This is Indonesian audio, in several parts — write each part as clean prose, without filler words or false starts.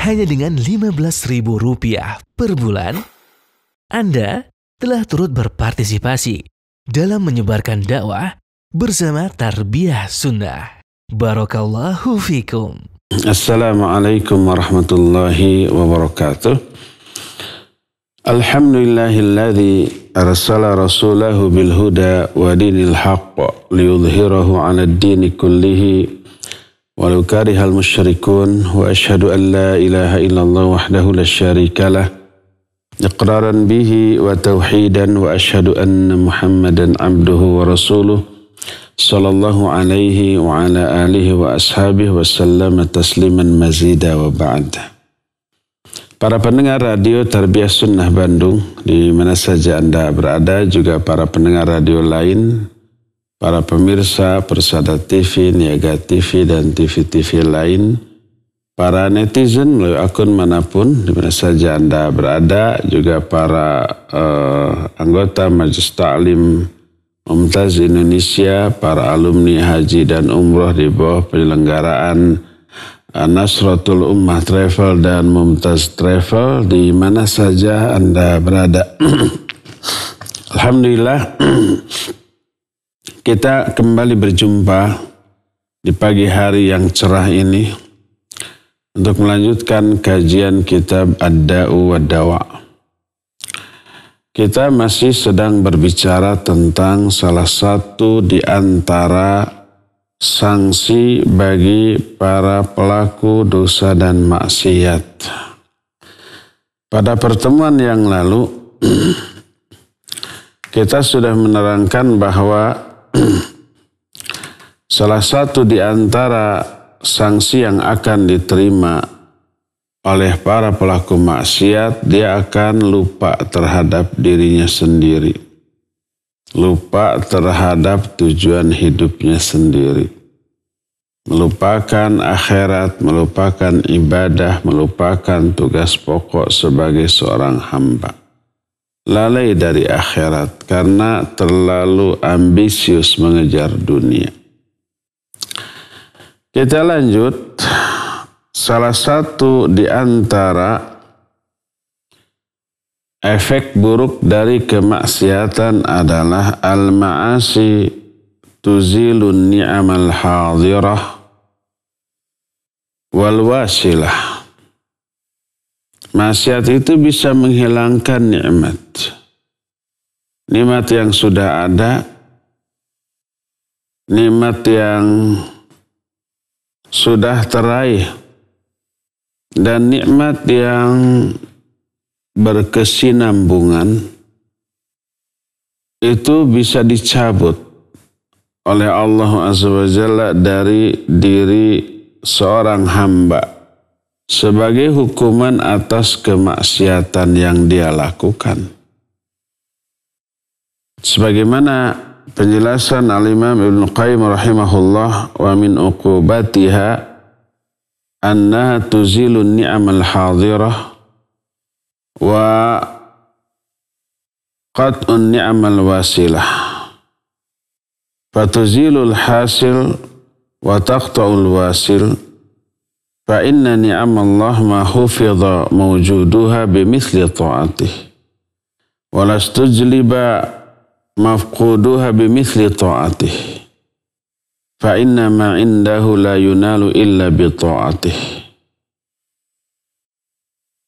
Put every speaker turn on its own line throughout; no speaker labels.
hanya dengan Rp15.000 per bulan, Anda telah turut berpartisipasi dalam menyebarkan dakwah bersama Tarbiyah Sunnah. Barakallahu fikum.
Assalamualaikum warahmatullahi wabarakatuh. Alhamdulillahilladzi arsala rasulahu bil huda wa dinil haqq liyudhhirahu 'ala ad-dini kullihi walau karihal musyrikun, wa asyhadu an la ilaha illallah wahdahu la syarikalah iqraran bihi wa tauhidan, wa asyhadu anna Muhammadan abduhu wa rasuluh sallallahu alaihi wa ala alihi wa ashabihi wa sallama tasliman mazida wa ba'd. Para pendengar radio Tarbiyah Sunnah Bandung di mana saja Anda berada, juga para pendengar radio lain, para pemirsa Persada TV, Niaga TV, dan TV-TV lain, para netizen melalui akun manapun di mana saja Anda berada, juga para anggota Majelis Ta'lim Mumtaz Indonesia, para alumni haji dan umroh di bawah penyelenggaraan Nasratul Ummah Travel dan Mumtaz Travel di mana saja Anda berada. Alhamdulillah, kita kembali berjumpa di pagi hari yang cerah ini untuk melanjutkan kajian kitab Ad-Da'u wad-Dawa. Kita masih sedang berbicara tentang salah satu di antara sanksi bagi para pelaku dosa dan maksiat. Pada pertemuan yang lalu, kita sudah menerangkan bahwa salah satu di antara sanksi yang akan diterima oleh para pelaku maksiat, dia akan lupa terhadap dirinya sendiri, lupa terhadap tujuan hidupnya sendiri, melupakan akhirat, melupakan ibadah, melupakan tugas pokok sebagai seorang hamba. Lalai dari akhirat karena terlalu ambisius mengejar dunia. Kita lanjut. Salah satu di antara efek buruk dari kemaksiatan adalah al-ma'asi tuzilun ni'amal hadirah wal wasilah. Maksiat itu bisa menghilangkan nikmat. Nikmat yang sudah ada, nikmat yang sudah teraih, dan nikmat yang berkesinambungan itu bisa dicabut oleh Allah Azza wa Jalla dari diri seorang hamba sebagai hukuman atas kemaksiatan yang dia lakukan. Sebagaimana penjelasan Al-Imam Ibnu Qayyim rahimahullah, wa min uqubatiha annaha tuzilun ni'amal hadirah wa qat'un ni'amal wasilah fatuzilul hasil wa taqta'ul wasil fa inna ni'amallah ma hufidha mawjuduha bimithli ta'atih wa lastujliba mafquduha bimithli ta'atih fa inna ma indahu la yunalu illa bi ta'atih.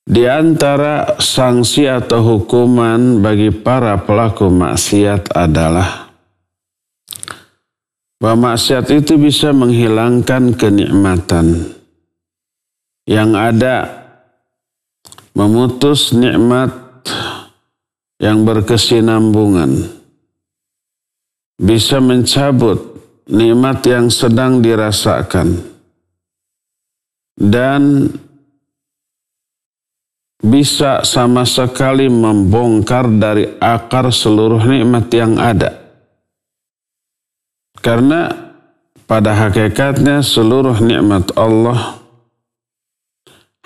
Di antara sanksi atau hukuman bagi para pelaku maksiat adalah bahwa maksiat itu bisa menghilangkan kenikmatan yang ada, memutus nikmat yang berkesinambungan, bisa mencabut nikmat yang sedang dirasakan, dan bisa sama sekali membongkar dari akar seluruh nikmat yang ada. Karena pada hakikatnya seluruh nikmat Allah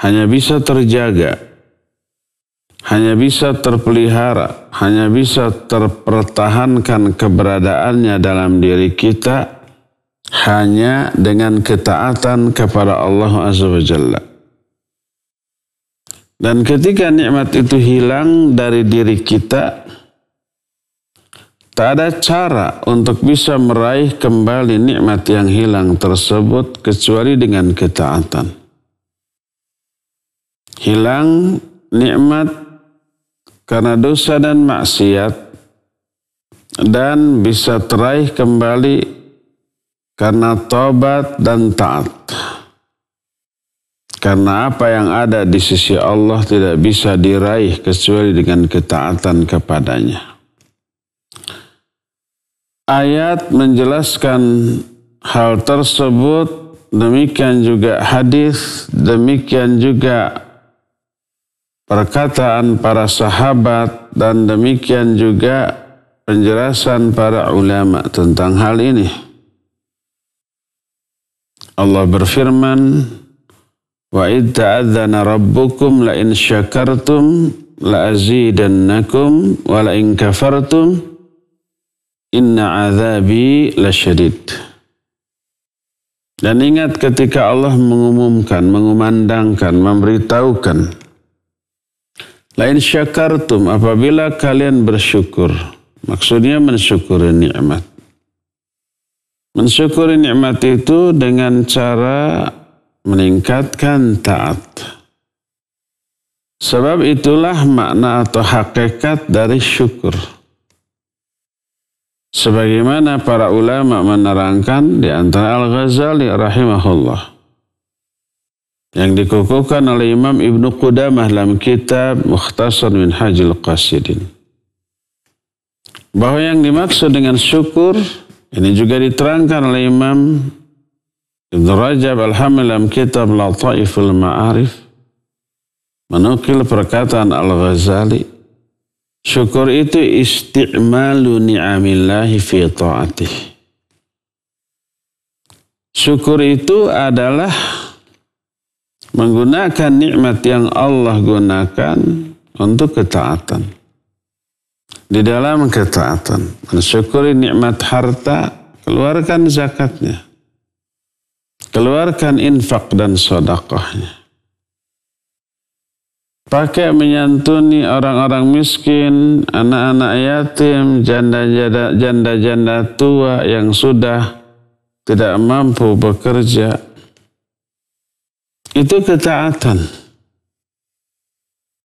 hanya bisa terjaga, hanya bisa terpelihara, hanya bisa terpertahankan keberadaannya dalam diri kita hanya dengan ketaatan kepada Allah Azza wa Jalla. Dan ketika nikmat itu hilang dari diri kita, tak ada cara untuk bisa meraih kembali nikmat yang hilang tersebut kecuali dengan ketaatan. Hilang nikmat karena dosa dan maksiat dan bisa teraih kembali karena taubat dan taat. Karena apa yang ada di sisi Allah tidak bisa diraih kecuali dengan ketaatan kepadanya. Ayat menjelaskan hal tersebut, demikian juga hadis, demikian juga perkataan para sahabat, dan demikian juga penjelasan para ulama tentang hal ini. Allah berfirman, wa idh ta'adzana rabbukum la in syakartum la azidannakum wa la in kafartum inna azabi lasyadid. Dan ingat ketika Allah mengumumkan, mengumandangkan, memberitahukan, la in syakartum, apabila kalian bersyukur, maksudnya mensyukuri nikmat. Mensyukuri nikmat itu dengan cara meningkatkan taat. Sebab itulah makna atau hakikat dari syukur. Sebagaimana para ulama menerangkan, di antara Al-Ghazali rahimahullah, yang dikukuhkan oleh Imam Ibnu Qudamah dalam kitab Mukhtasar Minhajul Qasidin, bahwa yang dimaksud dengan syukur ini juga diterangkan oleh Imam Ibn Rajab Al-Hamil dalam kitab Lataiful Ma'arif, menukil perkataan Al-Ghazali, syukur itu isti'malu ni'amillahi fi ta'atih. Syukur itu adalah menggunakan nikmat yang Allah gunakan untuk ketaatan. Di dalam ketaatan, mensyukuri nikmat harta, keluarkan zakatnya. Keluarkan infak dan sedekahnya. Pakai menyantuni orang-orang miskin, anak-anak yatim, janda-janda tua yang sudah tidak mampu bekerja. Itu ketaatan.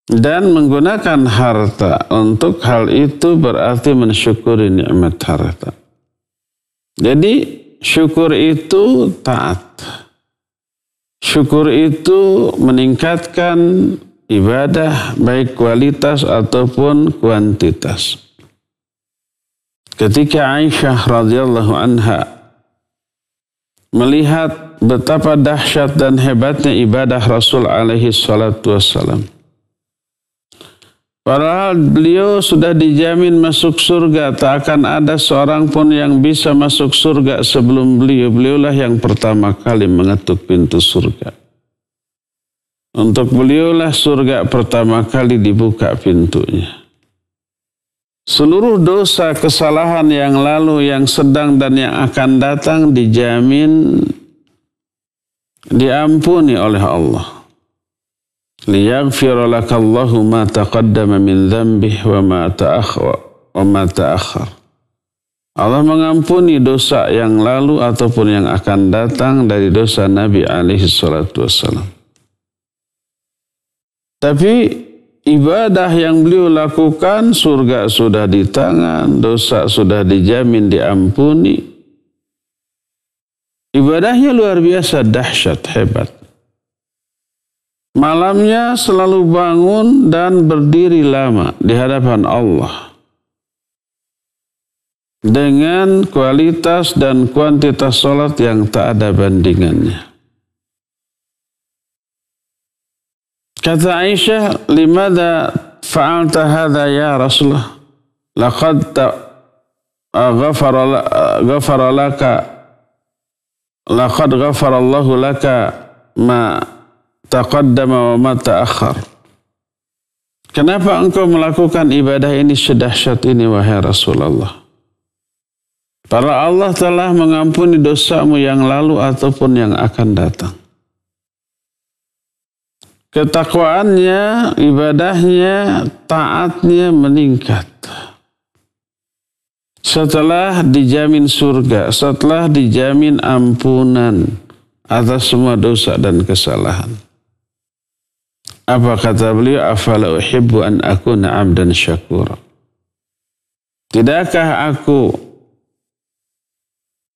Dan menggunakan harta untuk hal itu berarti mensyukuri nikmat harta. Jadi syukur itu taat. Syukur itu meningkatkan ibadah baik kualitas ataupun kuantitas. Ketika Aisyah radhiyallahu anha melihat betapa dahsyat dan hebatnya ibadah Rasul alaihi salatu wassalam, padahal beliau sudah dijamin masuk surga, tak akan ada seorang pun yang bisa masuk surga sebelum beliau. Beliaulah yang pertama kali mengetuk pintu surga. Untuk beliaulah surga pertama kali dibuka pintunya. Seluruh dosa kesalahan yang lalu, yang sedang dan yang akan datang dijamin diampuni oleh Allah. Liyaghfira lakallahu ma taqaddama min dhanbihi wa ma ta'akhkhar. Allah mengampuni dosa yang lalu ataupun yang akan datang dari dosa Nabi alaihi salatu wassalam. Tapi ibadah yang beliau lakukan, surga sudah di tangan, dosa sudah dijamin diampuni. Ibadahnya luar biasa dahsyat, hebat. Malamnya selalu bangun dan berdiri lama di hadapan Allah. Dengan kualitas dan kuantitas salat yang tak ada bandingannya. Kata Aisyah, "Limadha fa'alta hadha ya Rasulullah? Laqad ghafara laka, laqad ghafara Allahu laka ma taqaddama wa ma ta'akhkhar." Kenapa engkau melakukan ibadah ini sedahsyat ini wahai Rasulullah? Para Allah telah mengampuni dosamu yang lalu ataupun yang akan datang. ketakwaannya, ibadahnya, taatnya meningkat. Setelah dijamin surga, setelah dijamin ampunan atas semua dosa dan kesalahan. Apa kata beliau? Afala uhibbu an akuna 'abdan syakura. Tidakkah aku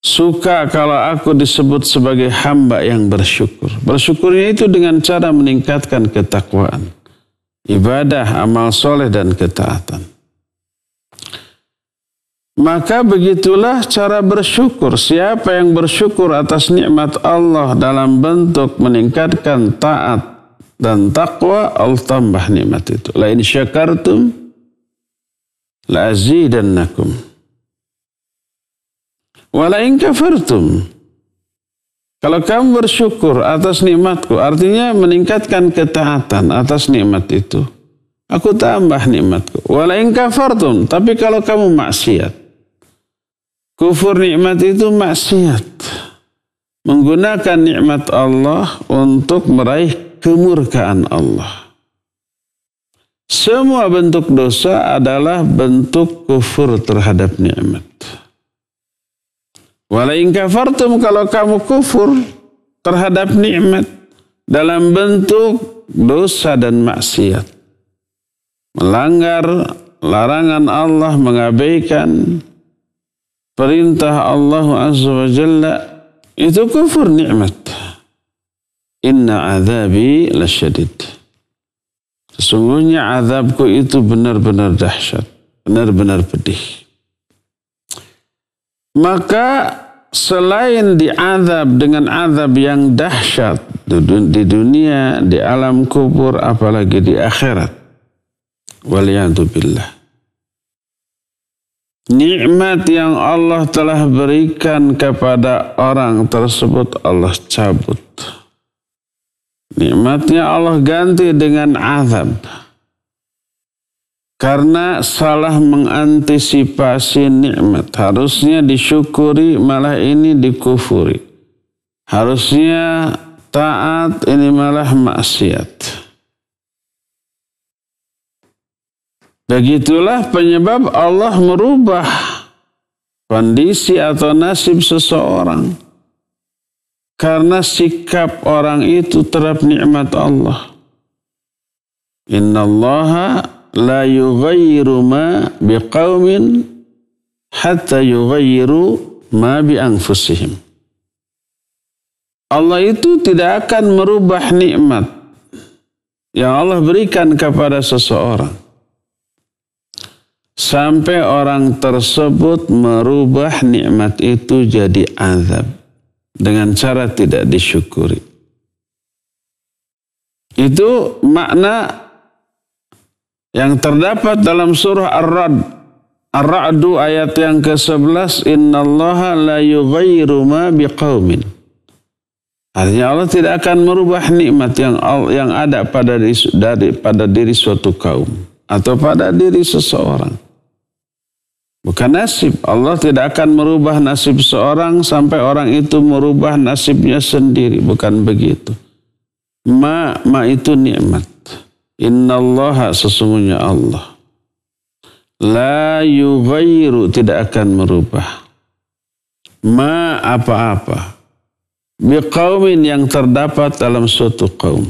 suka kalau aku disebut sebagai hamba yang bersyukur? Bersyukurnya itu dengan cara meningkatkan ketakwaan, ibadah, amal soleh dan ketaatan. Maka begitulah cara bersyukur. Siapa yang bersyukur atas nikmat Allah dalam bentuk meningkatkan taat dan takwa, Allah tambah nikmat itu. La in syakartum la azidannakum wa la in kafartum. Kalau kamu bersyukur atas nikmatku, artinya meningkatkan ketaatan atas nikmat itu, aku tambah nikmatku. Wa la in kafartum, tapi kalau kamu maksiat, kufur nikmat itu maksiat. Menggunakan nikmat Allah untuk meraih kemurkaan Allah. Semua bentuk dosa adalah bentuk kufur terhadap nikmat. Wala in kafartum, kalau kamu kufur terhadap nikmat dalam bentuk dosa dan maksiat, melanggar larangan Allah, mengabaikan perintah Allah Azza wa Jalla, itu kufur nikmat. Inna azabi lasyadid. Sesungguhnya azabku itu benar-benar dahsyat, benar-benar pedih. Maka selain diazab dengan azab yang dahsyat di dunia, di alam kubur, apalagi di akhirat, waliyadu billah, nikmat yang Allah telah berikan kepada orang tersebut Allah cabut. Nikmatnya Allah ganti dengan azab. Karena salah mengantisipasi nikmat. Harusnya disyukuri, malah ini dikufuri. Harusnya taat, ini malah maksiat. Begitulah penyebab Allah merubah kondisi atau nasib seseorang. Karena sikap orang itu terhadap nikmat Allah. Innallaha la yughayyiru ma biqaumin hatta yughayyiru ma bi anfusihim. Allah itu tidak akan merubah nikmat yang Allah berikan kepada seseorang sampai orang tersebut merubah nikmat itu jadi azab dengan cara tidak disyukuri. Itu makna yang terdapat dalam surah Ar-Ra'du ayat yang ke-11, Innallaha la yughayyiru ma biqaumin. Artinya Allah tidak akan merubah nikmat yang ada pada diri suatu kaum atau pada diri seseorang. Bukan nasib. Allah tidak akan merubah nasib seorang sampai orang itu merubah nasibnya sendiri. Bukan begitu. Ma itu nikmat. Innallaha, sesungguhnya Allah, la yughayyiru, tidak akan merubah ma apa-apa biqaumin, yang terdapat dalam suatu kaum,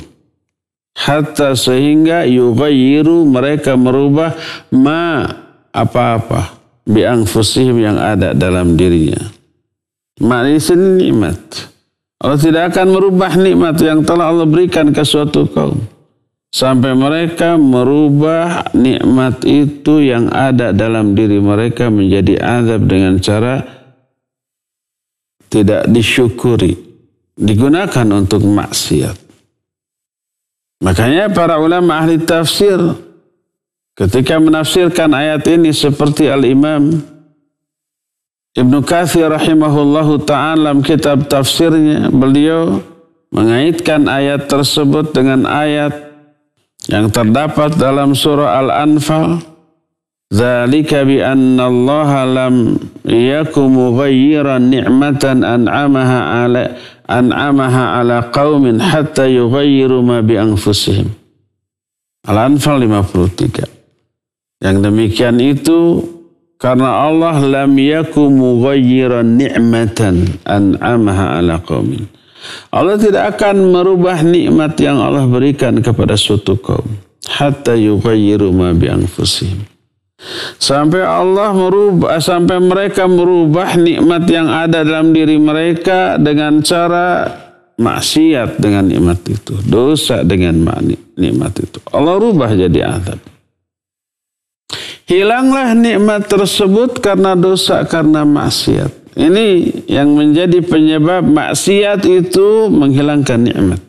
hatta sehingga yughayyiru, mereka merubah ma apa-apa bi anfusihim, yang ada dalam dirinya. Ma ini nikmat. Allah tidak akan merubah nikmat yang telah Allah berikan ke suatu kaum sampai mereka merubah nikmat itu yang ada dalam diri mereka menjadi azab dengan cara tidak disyukuri, digunakan untuk maksiat. Makanya para ulama ahli tafsir ketika menafsirkan ayat ini seperti Al-Imam Ibnu Katsir rahimahullahu ta'ala dalam kitab tafsirnya, beliau mengaitkan ayat tersebut dengan ayat yang terdapat dalam surah Al-Anfal, Dzalika bi anna Allah lam yakum mughayyiran ni'matan an'amaha an'amaha ala qaumin hatta yughayyiru ma bi anfusihim. Al-Anfal 53. Yang demikian itu karena Allah lam yaku mughayyiran ni'matan an'amaha ala qaumin. Allah tidak akan merubah nikmat yang Allah berikan kepada suatu kaum hatta yughayyiru ma bi anfusihim. Sampai mereka merubah nikmat yang ada dalam diri mereka dengan cara maksiat dengan nikmat itu, dosa dengan nikmat itu. Allah rubah jadi azab. Hilanglah nikmat tersebut karena dosa, karena maksiat. Ini yang menjadi penyebab maksiat itu menghilangkan nikmat.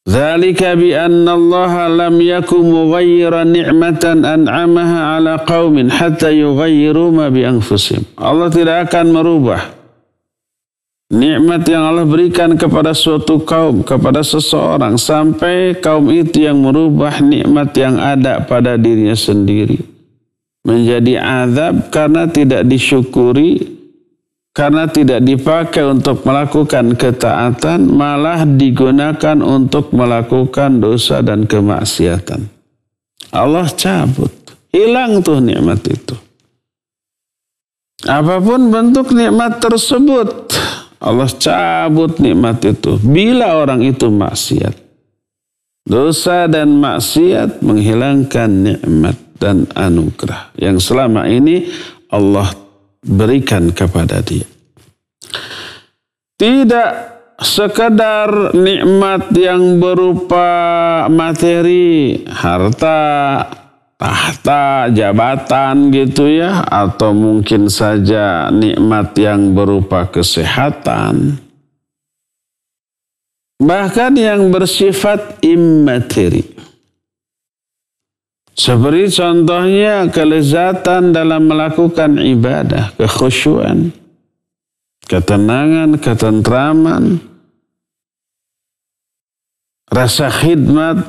Dzalika bi anna Allah lam yakum mughayyiran ni'matan an'amaha 'ala qaumin hatta yughayyiru ma bi anfusihim. Allah tidak akan merubah nikmat yang Allah berikan kepada suatu kaum, kepada seseorang sampai kaum itu yang merubah nikmat yang ada pada dirinya sendiri menjadi azab karena tidak disyukuri, karena tidak dipakai untuk melakukan ketaatan, malah digunakan untuk melakukan dosa dan kemaksiatan. Allah cabut, hilang tuh nikmat itu. Apapun bentuk nikmat tersebut, Allah cabut nikmat itu. Bila orang itu maksiat, dosa dan maksiat menghilangkan nikmat dan anugerah yang selama ini Allah berikan kepada dia. Tidak sekedar nikmat yang berupa materi, harta, tahta, jabatan gitu ya, atau mungkin saja nikmat yang berupa kesehatan. Bahkan yang bersifat immateri. Seperti contohnya kelezatan dalam melakukan ibadah, kekhusyuan, ketenangan, ketentraman, rasa khidmat,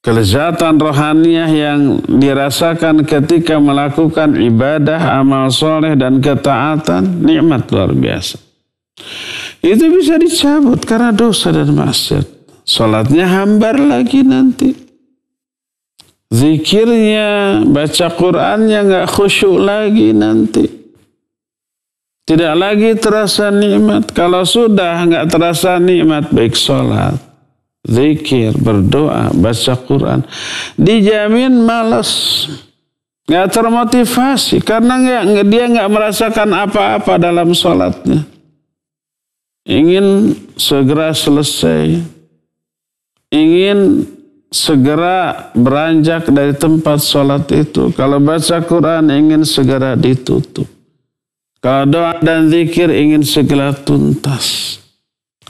kelezatan rohaniah yang dirasakan ketika melakukan ibadah, amal soleh dan ketaatan, nikmat luar biasa. Itu bisa dicabut karena dosa dan maksiat. Salatnya hambar lagi nanti. Zikirnya, baca Qur'annya nggak khusyuk lagi nanti. Tidak lagi terasa nikmat. Kalau sudah nggak terasa nikmat, baik salat, zikir, berdoa, baca Qur'an, dijamin malas, nggak termotivasi karena dia nggak merasakan apa-apa dalam salatnya. Ingin segera selesai. Ingin segera beranjak dari tempat sholat itu. Kalau baca Quran ingin segera ditutup. Kalau doa dan zikir ingin segera tuntas.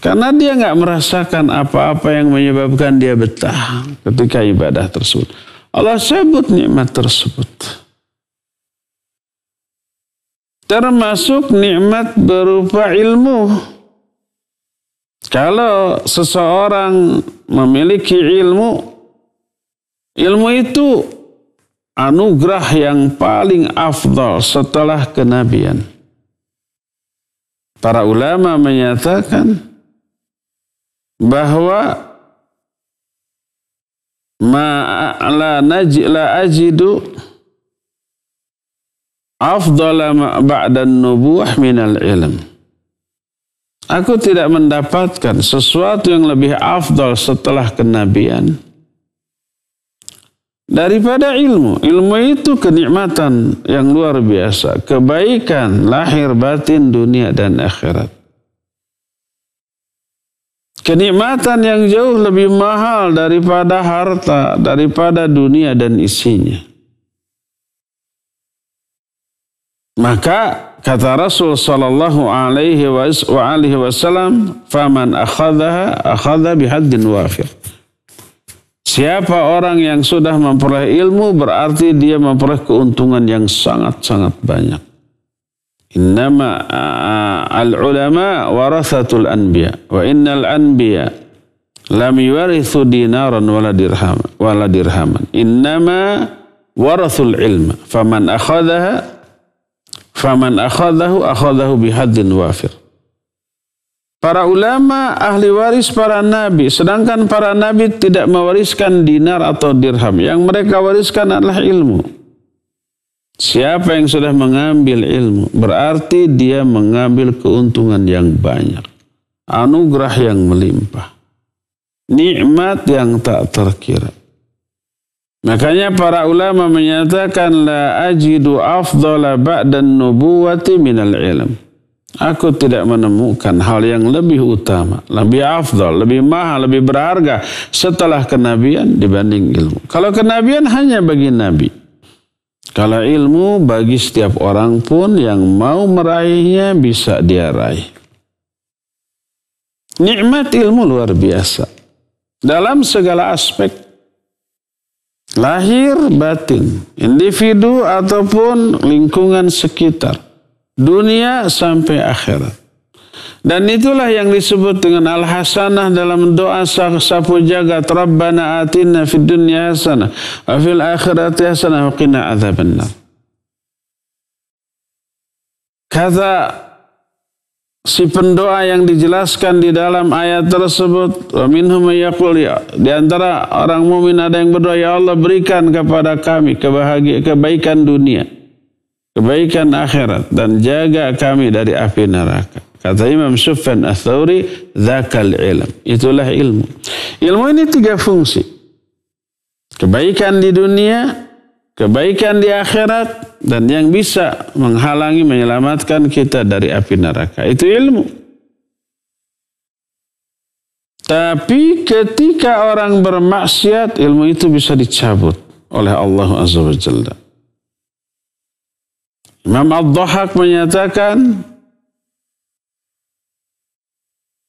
Karena dia nggak merasakan apa-apa yang menyebabkan dia betah ketika ibadah tersebut. Allah sebut nikmat tersebut. Termasuk nikmat berupa ilmu. Kalau seseorang memiliki ilmu itu anugerah yang paling afdal setelah kenabian. Para ulama menyatakan bahwa la ajidu afdala ba'da nubuwah minal ilm. Aku tidak mendapatkan sesuatu yang lebih afdal setelah kenabian daripada ilmu. Ilmu itu kenikmatan yang luar biasa, kebaikan lahir batin dunia dan akhirat. Kenikmatan yang jauh lebih mahal daripada harta, daripada dunia dan isinya. Maka kata Rasul sallallahu alaihi wasallam, "Faman akhadha bihaddin wafir." Siapa orang yang sudah memperoleh ilmu berarti dia memperoleh keuntungan yang sangat-sangat banyak. Innama al-ulama warathatul anbiya wa innal anbiya lam yuwarithu dinaran wala dirhaman. Innama warathul ilma. Faman akhadhaha Faman akhadahu bihaddin wafir. Para ulama ahli waris para nabi, sedangkan para nabi tidak mewariskan dinar atau dirham. Yang mereka wariskan adalah ilmu. Siapa yang sudah mengambil ilmu, berarti dia mengambil keuntungan yang banyak. Anugerah yang melimpah. Nikmat yang tak terkira. Makanya para ulama menyatakan la ajidu afdhala ba'dan nubuwati minal ilm. Aku tidak menemukan hal yang lebih utama, lebih afdal, lebih mahal, lebih berharga setelah kenabian dibanding ilmu. Kalau kenabian hanya bagi nabi. Kalau ilmu bagi setiap orang pun yang mau meraihnya bisa dia raih. Nikmat ilmu luar biasa. Dalam segala aspek. Lahir batin, individu ataupun lingkungan sekitar. Dunia sampai akhirat. Dan itulah yang disebut dengan al-hasanah dalam doa sapu jagat. Rabbana atina fid dunya hasanah wa fil akhirati hasanah wa qina adzabannar. Kata si pendoa yang dijelaskan di dalam ayat tersebut, wa minhum may yaqul, di antara orang mukmin ada yang berdoa, ya Allah berikan kepada kami kebaikan dunia, kebaikan akhirat, dan jaga kami dari api neraka. Kata Imam Sufyan Ats-Tsauri, dzakal ilm. Itulah ilmu. Ilmu ini 3 fungsi. Kebaikan di dunia, kebaikan di akhirat, dan yang bisa menghalangi, menyelamatkan kita dari api neraka. Itu ilmu. Tapi ketika orang bermaksiat, ilmu itu bisa dicabut oleh Allah Azza wa Jalla. Imam Ad-Dhahhak menyatakan,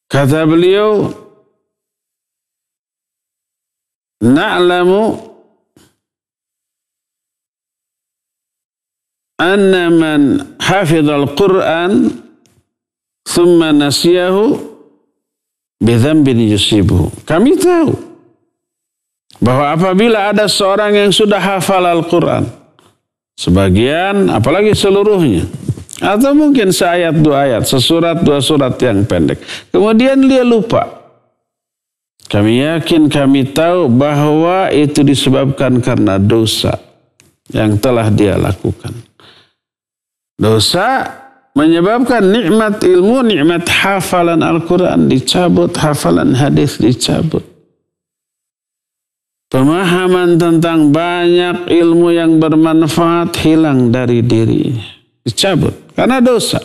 kata beliau, na'lamu anna man hafidhal Qur'an thumma nasiyahu bidhanbin yusibuhu. Kami tahu bahwa apabila ada seorang yang sudah hafal Al-Quran, sebagian, apalagi seluruhnya, atau mungkin seayat 2 ayat, sesurat 2 surat yang pendek, kemudian dia lupa, kami yakin, kami tahu bahwa itu disebabkan karena dosa yang telah dia lakukan. Dosa menyebabkan nikmat ilmu, nikmat hafalan Al-Quran dicabut, hafalan hadis dicabut. Pemahaman tentang banyak ilmu yang bermanfaat hilang dari dirinya, dicabut karena dosa.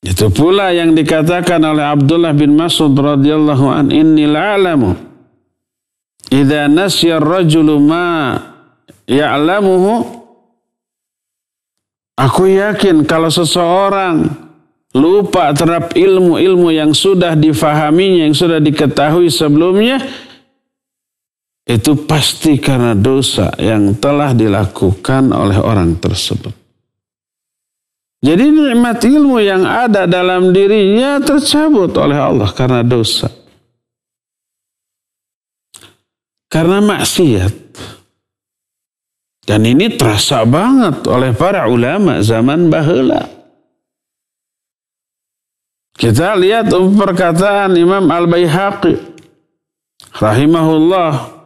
Itu pula yang dikatakan oleh Abdullah bin Mas'ud radhiyallahu an, inni la'alamu idza nasiya ar-rajulu ma ya'lamuhu. Aku yakin kalau seseorang lupa terhadap ilmu-ilmu yang sudah difahaminya, yang sudah diketahui sebelumnya, itu pasti karena dosa yang telah dilakukan oleh orang tersebut. Jadi nikmat ilmu yang ada dalam dirinya tercabut oleh Allah karena dosa. Karena maksiat. Dan ini terasa banget oleh para ulama zaman baheula. Kita lihat perkataan Imam Al-Baihaqi rahimahullah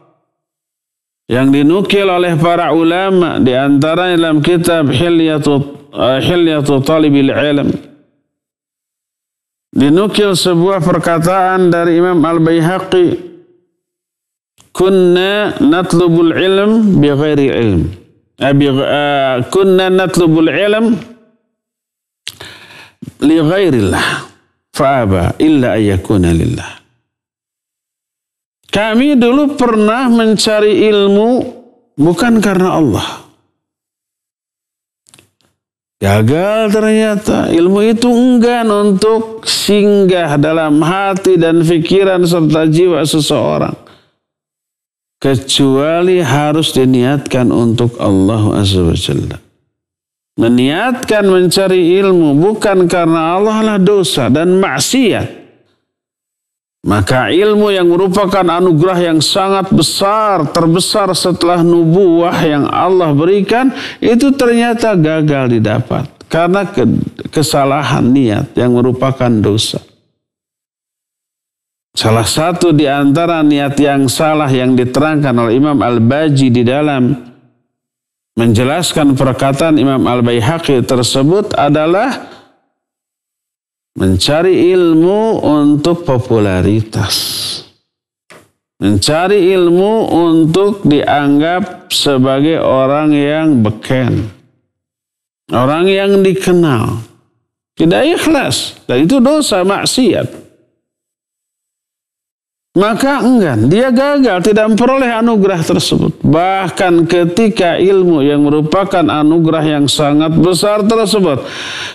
yang dinukil oleh para ulama, di antara dalam kitab Hilyatu Talibil Ilm. Dinukil sebuah perkataan dari Imam Al-Baihaqi, kunna natlubul ilm bighairi ilm. Kunna natlubul ilm li ghairillah fa'aba illa ayyakuna lillah. Kami dulu pernah mencari ilmu bukan karena Allah. Gagal ternyata. Ilmu itu enggan untuk singgah dalam hati dan pikiran serta jiwa seseorang, kecuali harus diniatkan untuk Allah Azza wa Jalla. Meniatkan mencari ilmu bukan karena Allah lah dosa dan maksiat. Maka ilmu yang merupakan anugerah yang sangat besar, terbesar setelah nubuwah yang Allah berikan, itu ternyata gagal didapat karena kesalahan niat yang merupakan dosa. Salah satu di antara niat yang salah yang diterangkan oleh Imam Al-Baji di dalam menjelaskan perkataan Imam Al-Baihaqi tersebut adalah mencari ilmu untuk popularitas. Mencari ilmu untuk dianggap sebagai orang yang beken. Orang yang dikenal. Tidak ikhlas. Dan itu dosa, maksiat. Maka enggan, dia gagal, tidak memperoleh anugerah tersebut. Bahkan ketika ilmu yang merupakan anugerah yang sangat besar tersebut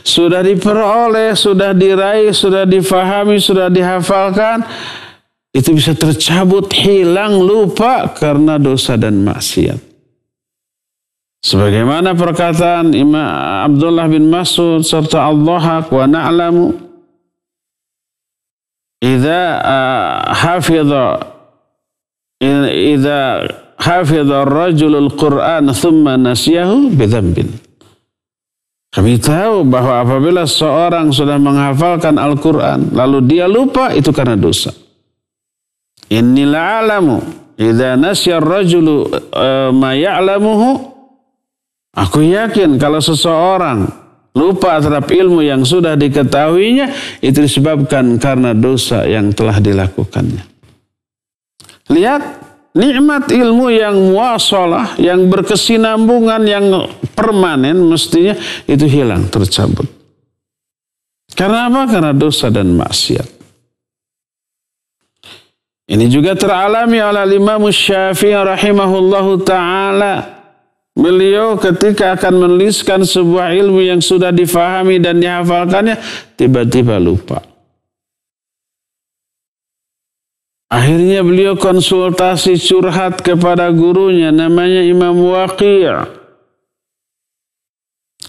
sudah diperoleh, sudah diraih, sudah difahami, sudah dihafalkan, itu bisa tercabut, hilang, lupa karena dosa dan maksiat. Sebagaimana perkataan Imam Abdullah bin Mas'ud serta Al-Dhahak wa na'lamu Idza hafidha ar-rajulu al-Qur'an thumma nasiyahu bidzambin. Kami tahu bahwa apabila seorang sudah menghafalkan Al-Quran lalu dia lupa, itu karena dosa. Inni la'alamu idza nasiya ar-rajulu ma ya'lamuhu. Aku yakin kalau seseorang lupa terhadap ilmu yang sudah diketahuinya, itu disebabkan karena dosa yang telah dilakukannya. Lihat, nikmat ilmu yang muasalah, yang berkesinambungan, yang permanen, mestinya itu hilang, tercabut. Karena apa? Karena dosa dan maksiat. Ini juga teralami oleh Imam Syafi'i rahimahullahu ta'ala. Beliau ketika akan menuliskan sebuah ilmu yang sudah difahami dan dihafalkannya, tiba-tiba lupa. Akhirnya beliau konsultasi curhat kepada gurunya, namanya Imam Waqi'.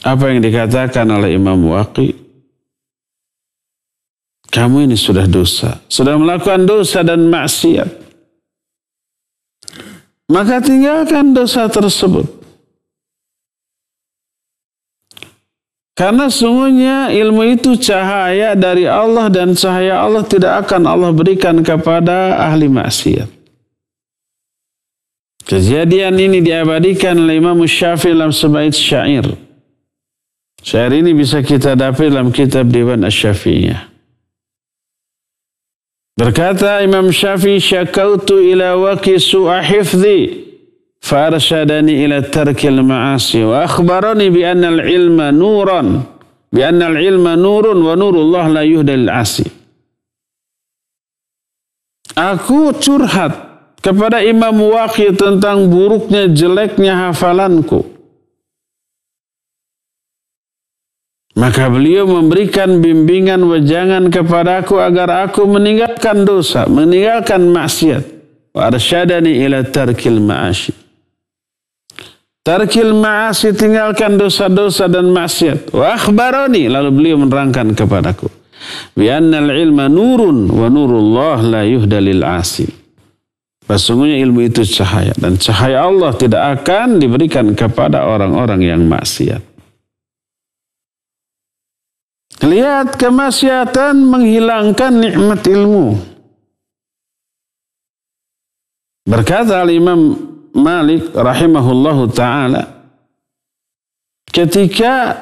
Apa yang dikatakan oleh Imam Waqi'? Kamu ini sudah dosa, sudah melakukan dosa dan maksiat. Maka tinggalkan dosa tersebut. Karena sungguhnya ilmu itu cahaya dari Allah dan cahaya Allah tidak akan Allah berikan kepada ahli maksiat. Kejadian ini diabadikan oleh Imam Syafi'i dalam sebaik syair. Syair ini bisa kita dapat dalam kitab Diwan Asy-Syafi'iyah. Berkata Imam Syafi'i, syakautu ila waqi su'a hifdhi فارشدني إلى ترك المعاصي وأخبرني بأن العلم نور ونور الله لا يهدى للعاصي. Aku curhat kepada Imam Waqi' tentang buruknya, jeleknya hafalanku. Maka beliau memberikan bimbingan wejangan kepadaku agar aku meninggalkan dosa, meninggalkan maksiat. Wa arsyadani ila tarkil ma'asi. Tarkil ma'asi, tinggalkan dosa-dosa dan maksiat. Wa akhbarani, lalu beliau menerangkan kepadaku, bi annal ilma nurun wa nurullah la yuhda lil 'asi. Sesungguhnya ilmu itu cahaya dan cahaya Allah tidak akan diberikan kepada orang-orang yang maksiat. Lihat, kemaksiatan menghilangkan nikmat ilmu. Berkata Imam Malik rahimahullahu ta'ala, ketika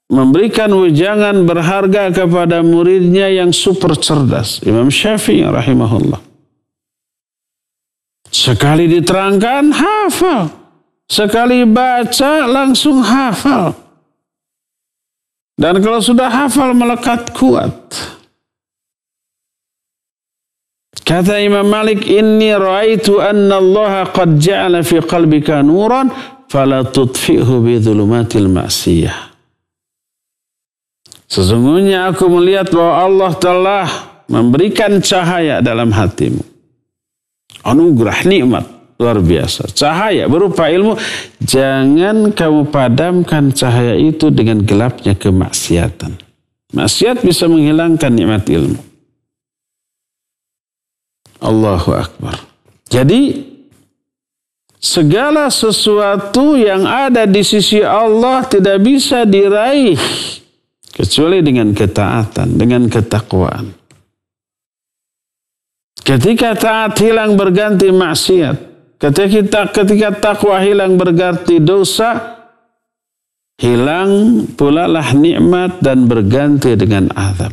memberikan wejangan berharga kepada muridnya yang super cerdas, Imam Syafi'i rahimahullah, sekali diterangkan hafal, sekali baca langsung hafal, dan kalau sudah hafal melekat kuat. Kata Imam Malik, inni ra'aitu anna Allah qad ja'ala fi qalbika nuran fala tudfi'hu bi dhulumatil ma'siyah. Sesungguhnya aku melihat bahwa Allah telah memberikan cahaya dalam hatimu. Anugerah, nikmat luar biasa. Cahaya berupa ilmu. Jangan kamu padamkan cahaya itu dengan gelapnya kemaksiatan. Maksiat bisa menghilangkan nikmat ilmu. Allahu Akbar. Jadi segala sesuatu yang ada di sisi Allah tidak bisa diraih kecuali dengan ketaatan, dengan ketakwaan. Ketika taat hilang berganti maksiat. Ketika takwa hilang berganti dosa, hilang pula lah nikmat dan berganti dengan azab.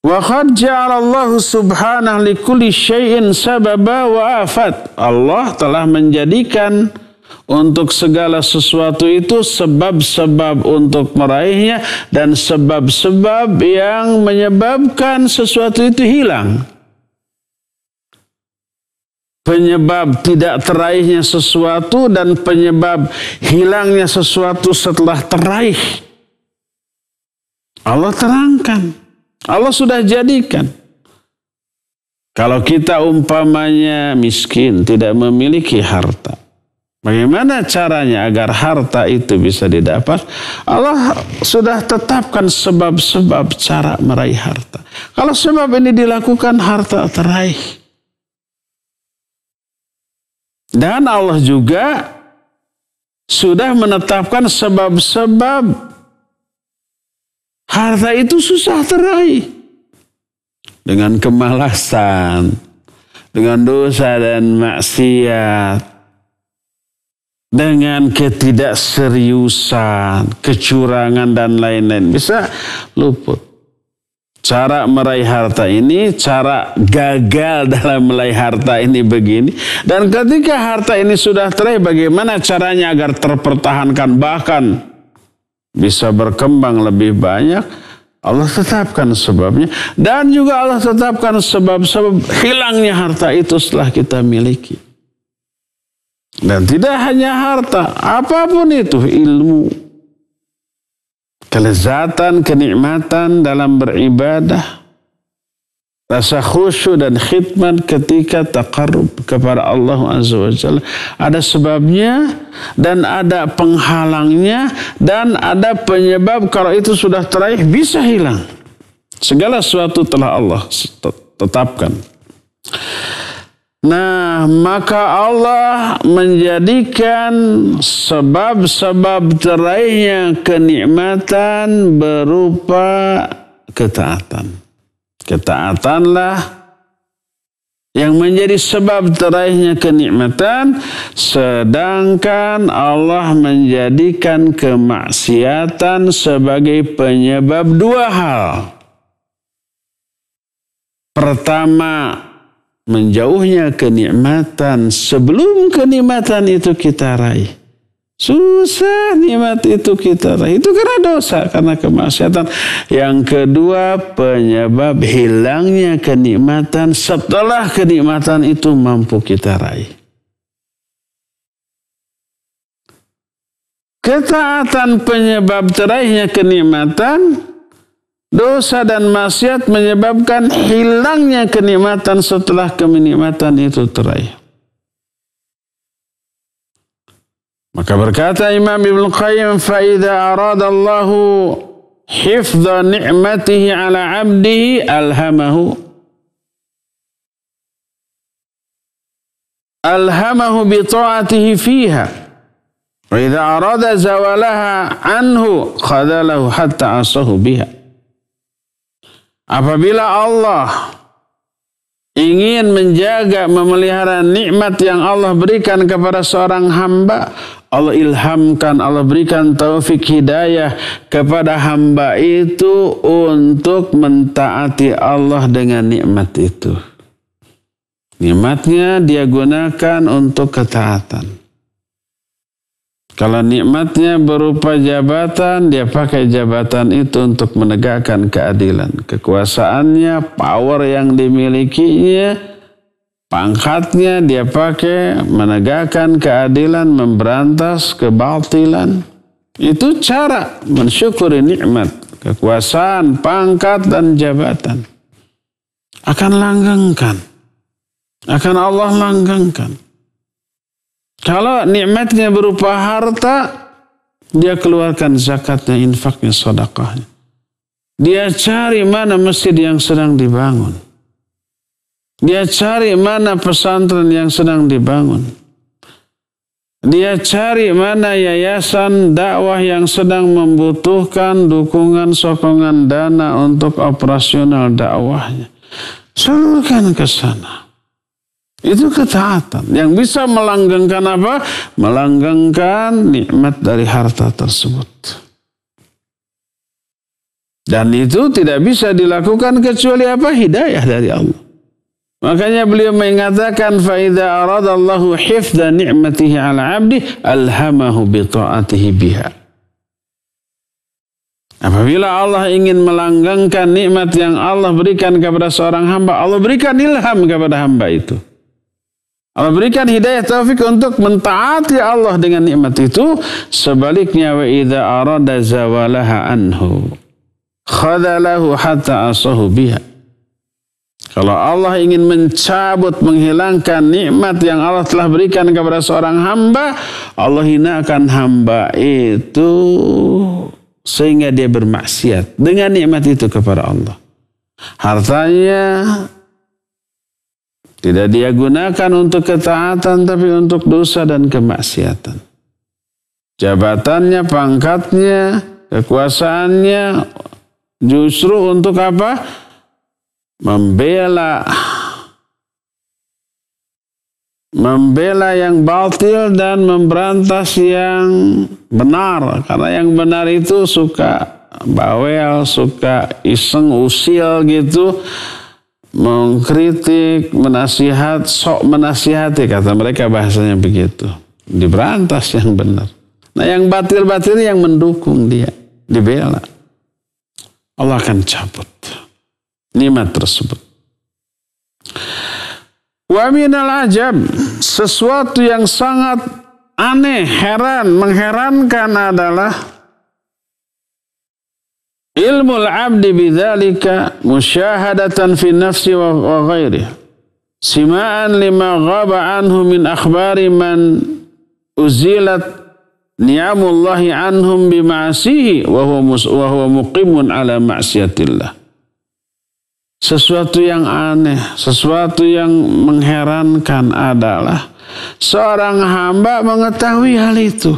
Wa qad ja'alallahu subhanahu likulli syai'in sababa wa afat. Allah telah menjadikan untuk segala sesuatu itu sebab-sebab untuk meraihnya dan sebab-sebab yang menyebabkan sesuatu itu hilang. Penyebab tidak teraihnya sesuatu dan penyebab hilangnya sesuatu setelah teraih. Allah terangkan. Allah sudah jadikan. Kalau kita umpamanya miskin, tidak memiliki harta. Bagaimana caranya agar harta itu bisa didapat? Allah sudah tetapkan sebab-sebab cara meraih harta. Kalau sebab ini dilakukan, harta teraih. Dan Allah juga sudah menetapkan sebab-sebab harta itu susah teraih. Dengan kemalasan, dengan dosa dan maksiat, dengan ketidakseriusan, kecurangan dan lain-lain bisa luput. Cara meraih harta ini, cara gagal dalam meraih harta ini begini. Dan ketika harta ini sudah teraih, bagaimana caranya agar terpertahankan bahkan bisa berkembang lebih banyak? Allah tetapkan sebabnya. Dan juga Allah tetapkan sebab-sebab hilangnya harta itu setelah kita miliki. Dan tidak hanya harta, apapun itu, ilmu, kelezatan, kenikmatan dalam beribadah, rasa khusyuk dan khidmat ketika taqarrub kepada Allah Azza wa Jalla. Ada sebabnya dan ada penghalangnya dan ada penyebab kalau itu sudah teraih bisa hilang. Segala sesuatu telah Allah tetapkan. Nah, maka Allah menjadikan sebab-sebab teraihnya kenikmatan berupa ketaatan. Ketaatanlah yang menjadi sebab teraihnya kenikmatan, sedangkan Allah menjadikan kemaksiatan sebagai penyebab dua hal. Pertama, menjauhnya kenikmatan sebelum kenikmatan itu kita raih. Susah nikmat itu kita raih. Itu karena dosa, karena kemaksiatan. Yang kedua, penyebab hilangnya kenikmatan setelah kenikmatan itu mampu kita raih. Ketaatan penyebab teraihnya kenikmatan, dosa dan maksiat menyebabkan hilangnya kenikmatan setelah kenikmatan itu teraih. Maka berkata Imam Ibnu Qayyim, فَإِذَا أَرَادَ اللَّهُ حِفْظَ نِعْمَتِهِ عَلَى عَبْدِهِ أَلْهَمَهُ بِطَاعَتِهِ فِيهَا وَإِذَا أَرَادَ زَوَالَهَا عَنْهُ خَذَلَهُ حَتَّى عَصَاهُ بِهَا. Apabila Allah ingin menjaga, memelihara nikmat yang Allah berikan kepada seorang hamba, Allah ilhamkan, Allah berikan taufik hidayah kepada hamba itu untuk mentaati Allah dengan nikmat itu. Nikmatnya dia gunakan untuk ketaatan. Kalau nikmatnya berupa jabatan, dia pakai jabatan itu untuk menegakkan keadilan. Kekuasaannya, power yang dimilikinya, pangkatnya dia pakai menegakkan keadilan, memberantas kebatilan. Itu cara mensyukuri nikmat, kekuasaan, pangkat, dan jabatan. Akan langgengkan. Akan Allah langgengkan. Kalau nikmatnya berupa harta, dia keluarkan zakatnya, infaknya, sedekahnya. Dia cari mana masjid yang sedang dibangun. Dia cari mana pesantren yang sedang dibangun. Dia cari mana yayasan dakwah yang sedang membutuhkan dukungan sokongan dana untuk operasional dakwahnya. Salurkan ke sana. Itu ketaatan yang bisa melanggengkan apa? Melanggengkan nikmat dari harta tersebut. Dan itu tidak bisa dilakukan kecuali apa? Hidayah dari Allah. Makanya beliau mengatakan فَإِذَا أَرَادَ اللَّهُ حِفْظَ نِعْمَتِهِ عَلَى عَبْدِهِ أَلْهَمَهُ بِطَاعَتِهِ بِهَا. Apabila Allah ingin melanggengkan nikmat yang Allah berikan kepada seorang hamba, Allah berikan ilham kepada hamba itu. Allah berikan hidayah taufik untuk mentaati Allah dengan nikmat itu. Sebaliknya وَإِذَا أَرَادَ زَوَالَهَا عَنْهُ khadalahu hatta asahu biha. Kalau Allah ingin mencabut, menghilangkan nikmat yang Allah telah berikan kepada seorang hamba, Allah hinakan hamba itu sehingga dia bermaksiat dengan nikmat itu kepada Allah. Hartanya tidak dia gunakan untuk ketaatan, tapi untuk dosa dan kemaksiatan. Jabatannya, pangkatnya, kekuasaannya justru untuk apa? Membela yang batil dan memberantas yang benar. Karena yang benar itu suka bawel, suka iseng, usil gitu. Mengkritik, menasihat, sok menasihati. Kata mereka bahasanya begitu. Diberantas yang benar. Nah yang batil-batil yang mendukung dia. Dibela. Allah akan cabut nikmat tersebut. Wa minal ajab, sesuatu yang sangat aneh, heran, mengherankan adalah ilmul abdi bidzalika musyahadatan fi nafsi wa ghairihi. Sima'an lima ghaba anhu min akhbari man uzilat ni'amullahi anhum bima'asihi wa huwa muqimun ala ma'siyatillah. Sesuatu yang aneh, sesuatu yang mengherankan adalah seorang hamba mengetahui hal itu.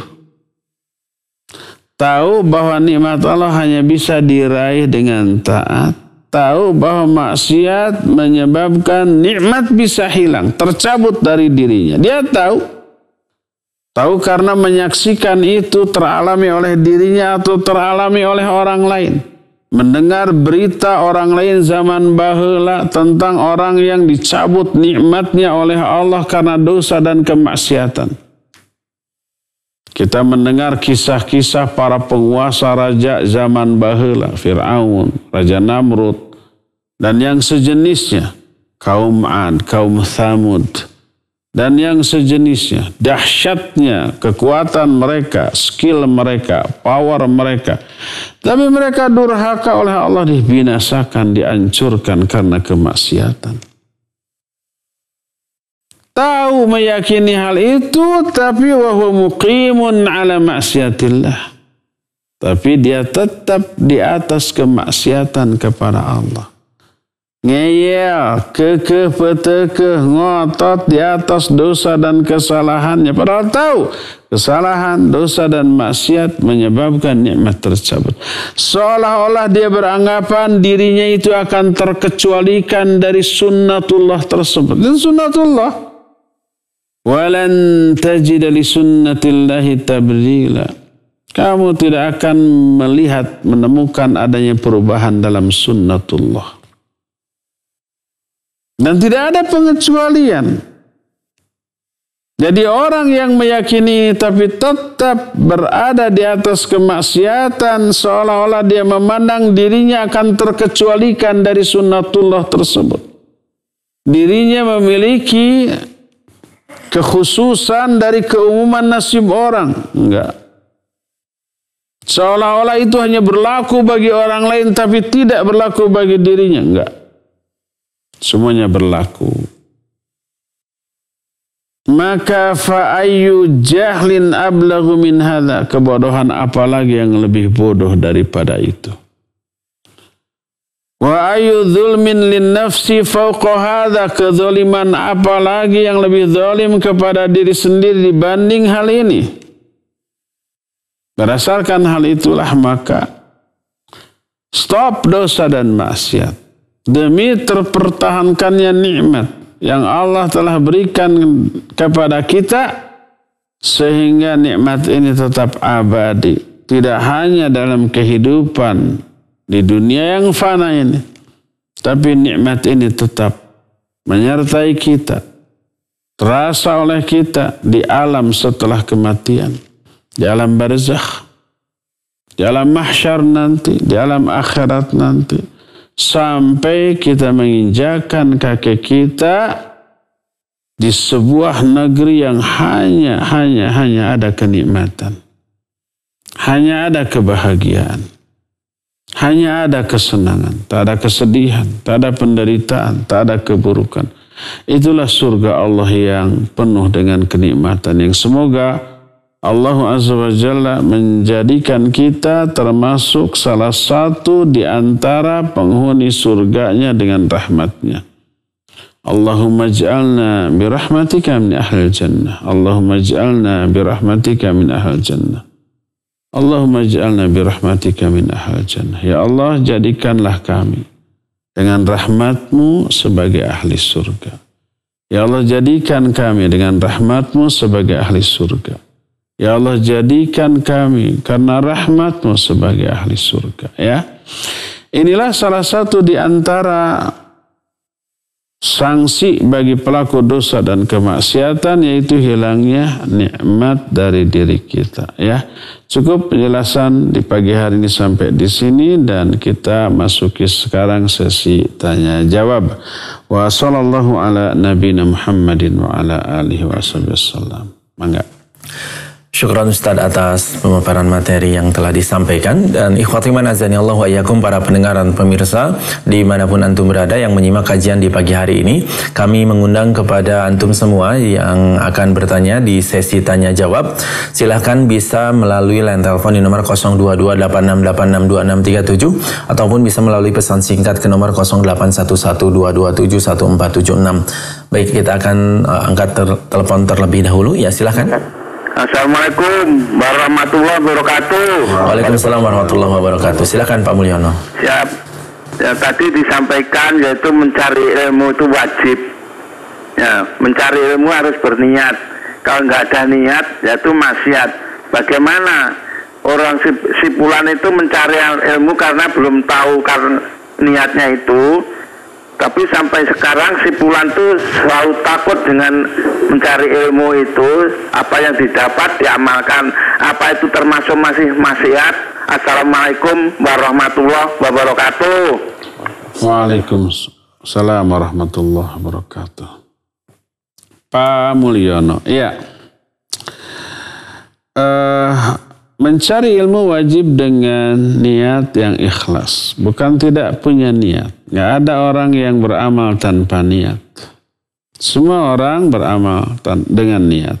Tahu bahwa nikmat Allah hanya bisa diraih dengan taat. Tahu bahwa maksiat menyebabkan nikmat bisa hilang, tercabut dari dirinya. Dia tahu. Tahu karena menyaksikan itu teralami oleh dirinya atau teralami oleh orang lain. Mendengar berita orang lain zaman baheula tentang orang yang dicabut nikmatnya oleh Allah karena dosa dan kemaksiatan. Kita mendengar kisah-kisah para penguasa raja zaman baheula, Fir'aun, Raja Namrud, dan yang sejenisnya, kaum Ad, kaum Thamud, dan yang sejenisnya. Dahsyatnya kekuatan mereka, skill mereka, power mereka. Tapi mereka durhaka oleh Allah, dibinasakan, dihancurkan karena kemaksiatan. Tahu meyakini hal itu, tapi wahuwa muqimun ala maksiatillah. Tapi dia tetap di atas kemaksiatan kepada Allah. Ngeyel, kekeh, petekeh, ngotot di atas dosa dan kesalahannya. Padahal tahu kesalahan, dosa dan maksiat menyebabkan nikmat tercabut. Seolah-olah dia beranggapan dirinya itu akan terkecualikan dari sunnatullah tersebut. Dan sunnatullah. Walan tajida li sunnatillahi tabdila. Kamu tidak akan melihat, menemukan adanya perubahan dalam sunnatullah. Dan tidak ada pengecualian. Jadi orang yang meyakini tapi tetap berada di atas kemaksiatan, seolah-olah dia memandang dirinya akan terkecualikan dari sunnatullah tersebut. Dirinya memiliki kekhususan dari keumuman nasib orang. Enggak. Seolah-olah itu hanya berlaku bagi orang lain tapi tidak berlaku bagi dirinya. Enggak. Semuanya berlaku. Maka fa'ayyu jahlin ablaghu min hadza. Kebodohan apalagi yang lebih bodoh daripada itu. Wa ayu dzulmin lin nafsi fawqa hadza, kezaliman apalagi yang lebih zalim kepada diri sendiri dibanding hal ini. Berdasarkan hal itulah maka stop dosa dan maksiat demi terpertahankannya nikmat yang Allah telah berikan kepada kita, sehingga nikmat ini tetap abadi, tidak hanya dalam kehidupan di dunia yang fana ini, tapi nikmat ini tetap menyertai kita, terasa oleh kita di alam setelah kematian, di alam barzakh, di alam mahsyar nanti, di alam akhirat nanti, sampai kita menginjakkan kaki kita di sebuah negeri yang hanya ada kenikmatan, hanya ada kebahagiaan, hanya ada kesenangan, tak ada kesedihan, tak ada penderitaan, tak ada keburukan. Itulah surga Allah yang penuh dengan kenikmatan, yang semoga Allah Azza wa Jalla menjadikan kita termasuk salah satu di antara penghuni surganya dengan rahmatnya. Allahumma ij'alna birahmatika min ahlil jannah. Allahumma ij'alna birahmatika min ahlil jannah. Allahumma ij'alna birahmatika min ahlil jannah. Ya Allah, jadikanlah kami dengan rahmatmu sebagai ahli surga. Ya Allah, jadikan kami dengan rahmatmu sebagai ahli surga. Ya Allah, jadikan kami karena rahmatmu sebagai ahli surga. Ya, inilah salah satu di antara sanksi bagi pelaku dosa dan kemaksiatan, yaitu hilangnya nikmat dari diri kita. Ya, cukup penjelasan di pagi hari ini sampai di sini, dan kita masuki sekarang sesi tanya jawab. Wa sallallahu ala nabiyina Muhammadin wa ala alihi wasallam. Mangga.
Syukran Ustaz atas pemaparan materi yang telah disampaikan. Dan ikhwati man azani Allah wa iyyakum, para pendengar dan pemirsa dimanapun antum berada yang menyimak kajian di pagi hari ini, kami mengundang kepada antum semua yang akan bertanya di sesi tanya jawab. Silahkan bisa melalui line telepon di nomor 0228686267 ataupun bisa melalui pesan singkat ke nomor 081122714776. Baik, kita akan angkat telepon terlebih dahulu. Ya, silahkan.
Assalamualaikum warahmatullahi wabarakatuh.
Waalaikumsalam warahmatullahi wabarakatuh. Silakan Pak Mulyono.
Siap. Ya, tadi disampaikan yaitu mencari ilmu itu wajib. Ya, mencari ilmu harus berniat. Kalau nggak ada niat, yaitu maksiat. Bagaimana orang si fulan itu mencari ilmu karena belum tahu karena niatnya itu. Tapi sampai sekarang si fulan itu selalu takut dengan mencari ilmu itu, apa yang didapat diamalkan, apa itu termasuk masih maksiat. Assalamualaikum warahmatullahi wabarakatuh.
Waalaikumsalam warahmatullahi wabarakatuh. Pak Mulyono, iya. Mencari ilmu wajib dengan niat yang ikhlas, bukan tidak punya niat. Nggak ada orang yang beramal tanpa niat. Semua orang beramal dengan niat.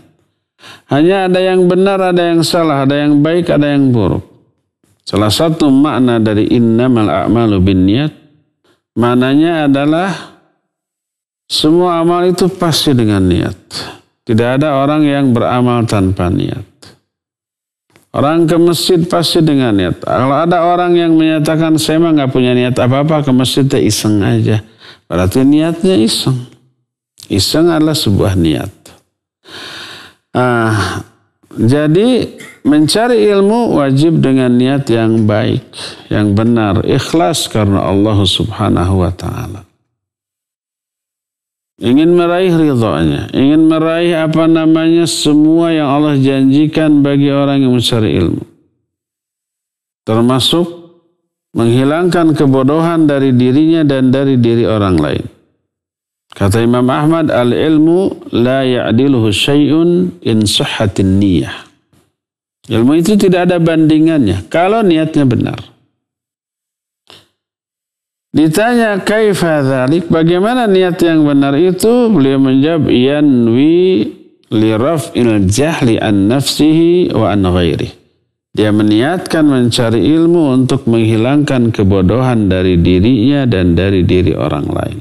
Hanya ada yang benar, ada yang salah, ada yang baik, ada yang buruk. Salah satu makna dari innamal a'malu binniyat, maknanya adalah semua amal itu pasti dengan niat. Tidak ada orang yang beramal tanpa niat. Orang ke masjid pasti dengan niat. Kalau ada orang yang menyatakan saya mah nggak punya niat apa-apa, ke masjid teh iseng aja, berarti niatnya iseng. Iseng adalah sebuah niat. Jadi mencari ilmu wajib dengan niat yang baik, yang benar, ikhlas karena Allah Subhanahu wa Ta'ala. Ingin meraih ridhonya, ingin meraih semua yang Allah janjikan bagi orang yang mencari ilmu. Termasuk menghilangkan kebodohan dari dirinya dan dari diri orang lain. Kata Imam Ahmad, al-ilmu la ya'diluhu syai'un in sahhatin niyah. Ilmu itu tidak ada bandingannya kalau niatnya benar. Ditanya kaifa dzalik, bagaimana niat yang benar itu? Beliau menjawab, yanwi li raf'il jahli an nafsihi wa an ghairihi. Dia meniatkan mencari ilmu untuk menghilangkan kebodohan dari dirinya dan dari diri orang lain.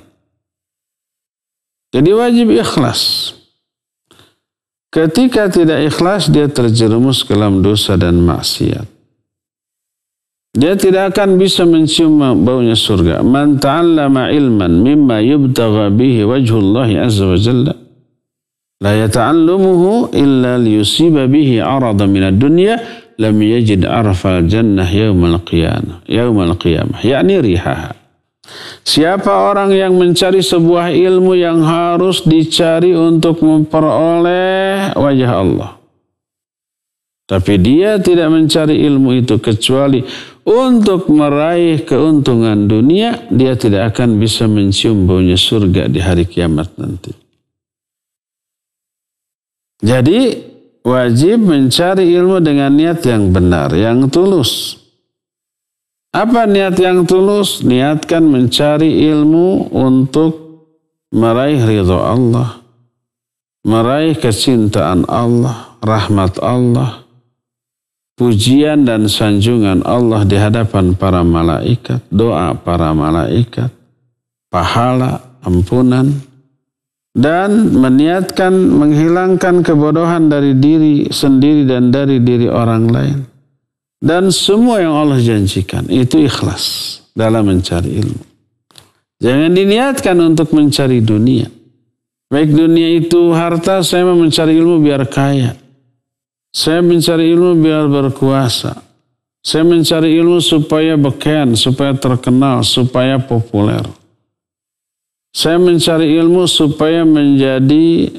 Jadi wajib ikhlas. Ketika tidak ikhlas, dia terjerumus ke dalam dosa dan maksiat. Dia tidak akan bisa mencium baunya surga. Man ta'allama ilman mimma yubtagha bihi wajhullahi azza wa jalla la yata'allamuhu illa liyusiba bihi arada minad dunya lam yajid arfal jannah yaumal qiyamah yakni rihaha. Siapa orang yang mencari sebuah ilmu yang harus dicari untuk memperoleh wajah Allah, tapi dia tidak mencari ilmu itu kecuali untuk meraih keuntungan dunia, dia tidak akan bisa mencium baunya surga di hari kiamat nanti. Jadi wajib mencari ilmu dengan niat yang benar, yang tulus. Apa niat yang tulus? Niatkan mencari ilmu untuk meraih ridha Allah, meraih kecintaan Allah, rahmat Allah, pujian dan sanjungan Allah di hadapan para malaikat, doa para malaikat, pahala, ampunan, dan meniatkan menghilangkan kebodohan dari diri sendiri dan dari diri orang lain. Dan semua yang Allah janjikan itu ikhlas dalam mencari ilmu. Jangan diniatkan untuk mencari dunia. Baik dunia itu harta, saya mau mencari ilmu biar kaya. Saya mencari ilmu biar berkuasa. Saya mencari ilmu supaya beken, supaya terkenal, supaya populer. Saya mencari ilmu supaya menjadi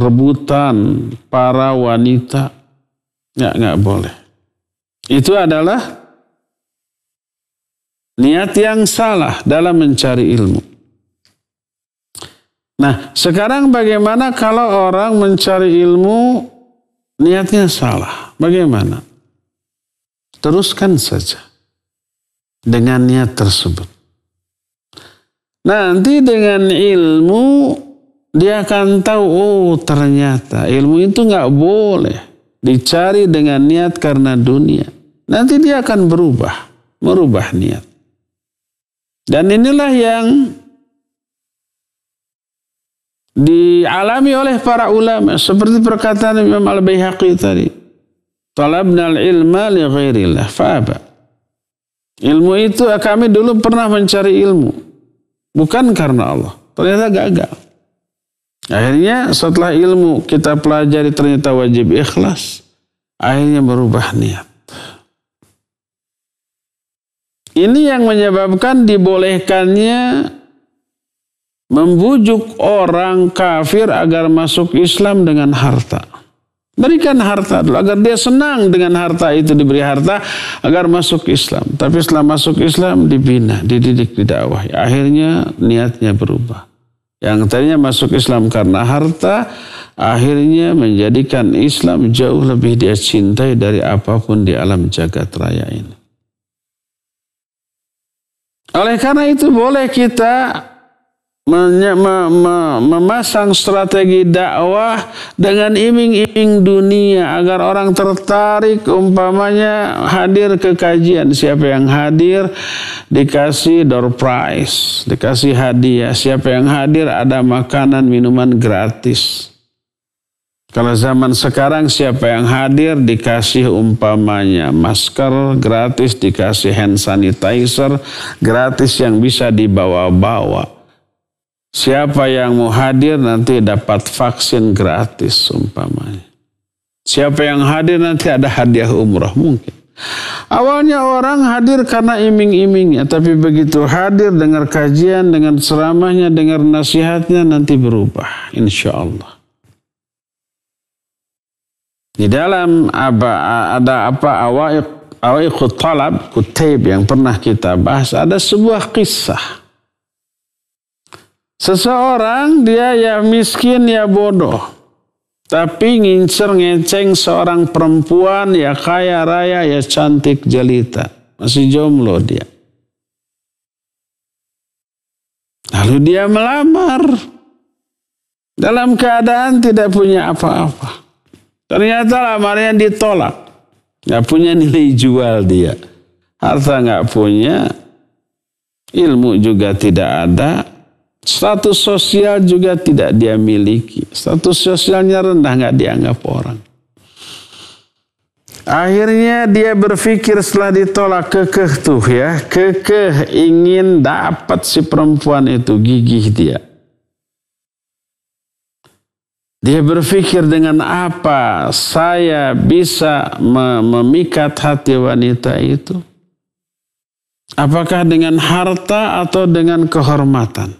rebutan para wanita. Nggak boleh. Itu adalah niat yang salah dalam mencari ilmu. Nah, sekarang bagaimana kalau orang mencari ilmu niatnya salah? Bagaimana? Teruskan saja dengan niat tersebut. Nanti dengan ilmu dia akan tahu, oh ternyata ilmu itu nggak boleh dicari dengan niat karena dunia. Nanti dia akan merubah niat. Dan inilah yang dialami oleh para ulama, seperti perkataan Imam Al-Baihaqi tadi, talabnal ilma li ghairillah fa'aba. Ilmu itu kami dulu pernah mencari ilmu bukan karena Allah, ternyata gagal. Akhirnya setelah ilmu kita pelajari ternyata wajib ikhlas, akhirnya berubah niat. Ini yang menyebabkan dibolehkannya membujuk orang kafir agar masuk Islam dengan harta. Berikan harta dulu agar dia senang dengan harta itu, diberi harta agar masuk Islam. Tapi setelah masuk Islam dibina, dididik, didakwahi. Akhirnya niatnya berubah. Yang tadinya masuk Islam karena harta, akhirnya menjadikan Islam jauh lebih dia cintai dari apapun di alam jagat raya ini. Oleh karena itu boleh kita memasang strategi dakwah dengan iming-iming dunia agar orang tertarik, umpamanya hadir ke kajian. Siapa yang hadir dikasih door prize, dikasih hadiah. Siapa yang hadir ada makanan minuman gratis. Kalau zaman sekarang siapa yang hadir dikasih umpamanya masker gratis, dikasih hand sanitizer gratis yang bisa dibawa-bawa. Siapa yang mau hadir nanti dapat vaksin gratis umpamanya. Siapa yang hadir nanti ada hadiah umrah mungkin. Awalnya orang hadir karena iming-imingnya, tapi begitu hadir dengar kajian, dengan ceramahnya, dengar nasihatnya nanti berubah insyaallah. Di dalam ada awaiqut talab kutaib yang pernah kita bahas, ada sebuah kisah. Seseorang dia ya miskin ya bodoh, tapi ngincer ngeceng seorang perempuan ya kaya raya ya cantik jelita, masih jomblo dia. Lalu dia melamar dalam keadaan tidak punya apa-apa. Ternyata lamarannya ditolak. Nggak punya nilai jual dia. Harta nggak punya, ilmu juga tidak ada, status sosial juga tidak dia miliki. Status sosialnya rendah, nggak dianggap orang. Akhirnya dia berpikir setelah ditolak, kekeh tuh ya, kekeh ingin dapat si perempuan itu, gigih dia. Dia berpikir dengan apa saya bisa memikat hati wanita itu? Apakah dengan harta atau dengan kehormatan?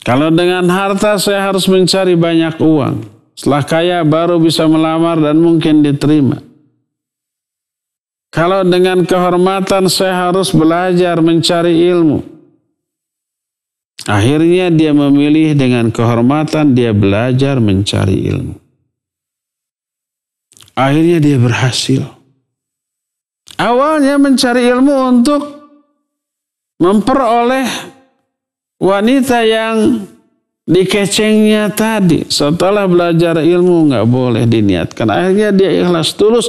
Kalau dengan harta saya harus mencari banyak uang. Setelah kaya baru bisa melamar dan mungkin diterima. Kalau dengan kehormatan saya harus belajar mencari ilmu. Akhirnya dia memilih dengan kehormatan, dia belajar mencari ilmu. Akhirnya dia berhasil. Awalnya mencari ilmu untuk memperoleh wanita yang dikecengnya tadi. Setelah belajar ilmu nggak boleh diniatkan. Akhirnya dia ikhlas tulus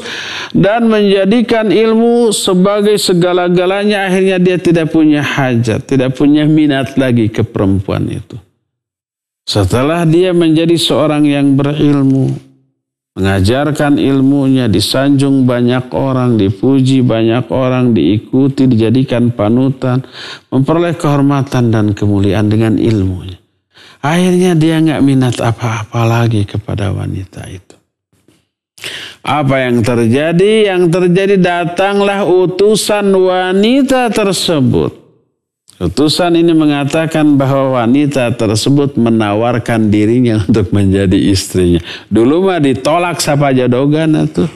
dan menjadikan ilmu sebagai segala-galanya. Akhirnya dia tidak punya hajat, tidak punya minat lagi ke perempuan itu. Setelah dia menjadi seorang yang berilmu, mengajarkan ilmunya, disanjung banyak orang, dipuji banyak orang, diikuti, dijadikan panutan, memperoleh kehormatan dan kemuliaan dengan ilmunya. Akhirnya dia nggak minat apa-apa lagi kepada wanita itu. Apa yang terjadi? Yang terjadi datanglah utusan wanita tersebut. Utusan ini mengatakan bahwa wanita tersebut menawarkan dirinya untuk menjadi istrinya. Dulu mah ditolak siapa jodogan itu.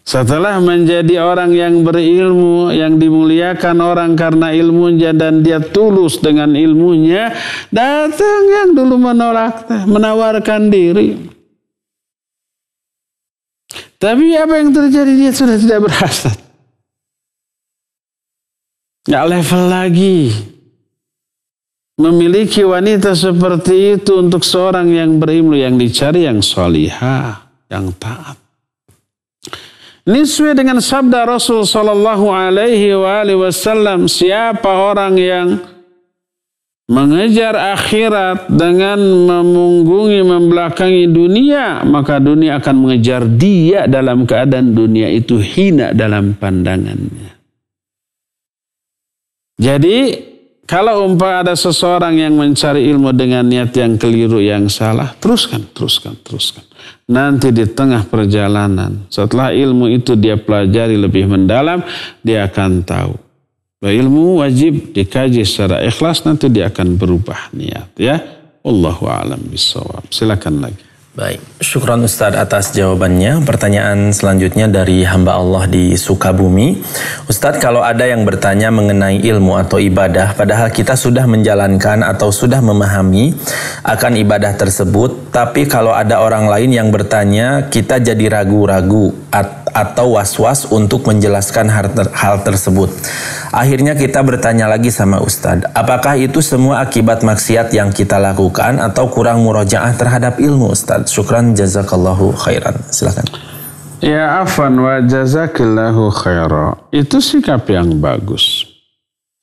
Setelah menjadi orang yang berilmu, yang dimuliakan orang karena ilmunya dan dia tulus dengan ilmunya, datang yang dulu menolak, menawarkan diri. Tapi apa yang terjadi? Dia sudah tidak berhasrat. Nggak level lagi. Memiliki wanita seperti itu untuk seorang yang berilmu, yang dicari yang salihah, yang taat. Ini sesuai dengan sabda Rasul sallallahu alaihi wasallam, siapa orang yang mengejar akhirat dengan memunggungi, membelakangi dunia, maka dunia akan mengejar dia dalam keadaan dunia itu hina dalam pandangannya. Jadi kalau ada seseorang yang mencari ilmu dengan niat yang keliru, yang salah, teruskan. Nanti di tengah perjalanan, setelah ilmu itu dia pelajari lebih mendalam, dia akan tahu. Bahwa ilmu wajib dikaji secara ikhlas, nanti dia akan berubah niat. Ya, Wallahu a'lam bishawab. Silakan lagi.
Baik, syukran Ustadz atas jawabannya. Pertanyaan selanjutnya dari hamba Allah di Sukabumi. Ustadz, kalau ada yang bertanya mengenai ilmu atau ibadah, padahal kita sudah menjalankan atau sudah memahami akan ibadah tersebut, tapi kalau ada orang lain yang bertanya, kita jadi ragu-ragu atau was-was untuk menjelaskan hal tersebut. Akhirnya kita bertanya lagi sama Ustadz, apakah itu semua akibat maksiat yang kita lakukan atau kurang murojaah terhadap ilmu, Ustadz? Syukran, jazakallahu khairan. Silakan.
Ya afan wa jazakillahu khairan. Itu sikap yang bagus.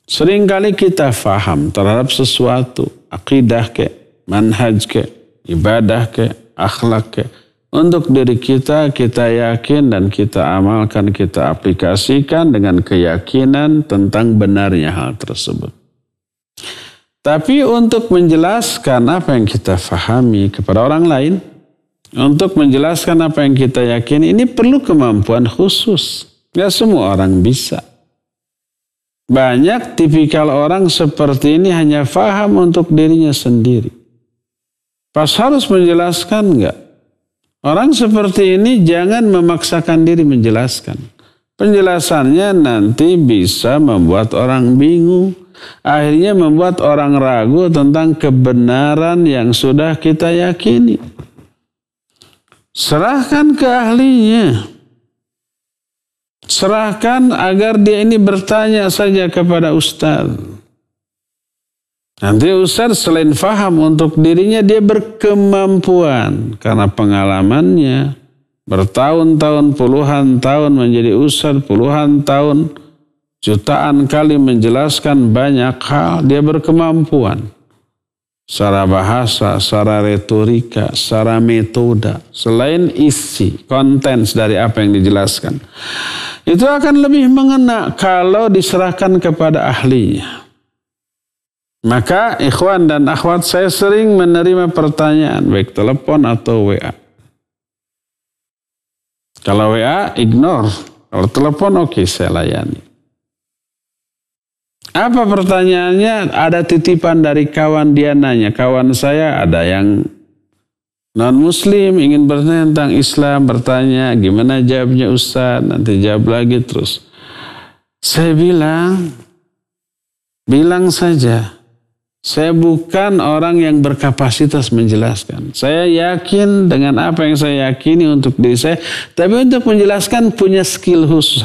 Seringkali kita faham terhadap sesuatu, akidah ke, manhaj ke, ibadah ke, akhlak ke. Untuk diri kita, kita yakin dan kita amalkan, kita aplikasikan dengan keyakinan tentang benarnya hal tersebut. Tapi untuk menjelaskan apa yang kita fahami kepada orang lain, untuk menjelaskan apa yang kita yakini, ini perlu kemampuan khusus. Gak semua orang bisa. Banyak tipikal orang seperti ini hanya faham untuk dirinya sendiri. Pas harus menjelaskan enggak. Orang seperti ini jangan memaksakan diri menjelaskan. Penjelasannya nanti bisa membuat orang bingung. Akhirnya membuat orang ragu tentang kebenaran yang sudah kita yakini. Serahkan ke ahlinya. Serahkan agar dia ini bertanya saja kepada ustaz. Nanti Ustadz selain faham untuk dirinya, dia berkemampuan karena pengalamannya bertahun-tahun, puluhan tahun menjadi ustadz, puluhan tahun, jutaan kali menjelaskan banyak hal, dia berkemampuan. Secara bahasa, secara retorika, secara metode, selain isi, konten dari apa yang dijelaskan. Itu akan lebih mengena kalau diserahkan kepada ahlinya. Maka ikhwan dan akhwat, saya sering menerima pertanyaan, baik telepon atau WA. Kalau WA, ignore. Kalau telepon, oke, saya layani. Apa pertanyaannya? Ada titipan dari kawan, dia nanya. Kawan saya ada yang non-muslim, ingin bertanya tentang Islam, bertanya, gimana jawabnya Ustaz? Nanti jawab lagi terus. Saya bilang saja. Saya bukan orang yang berkapasitas menjelaskan. Saya yakin dengan apa yang saya yakini untuk diri saya. Tapi untuk menjelaskan punya skill khusus.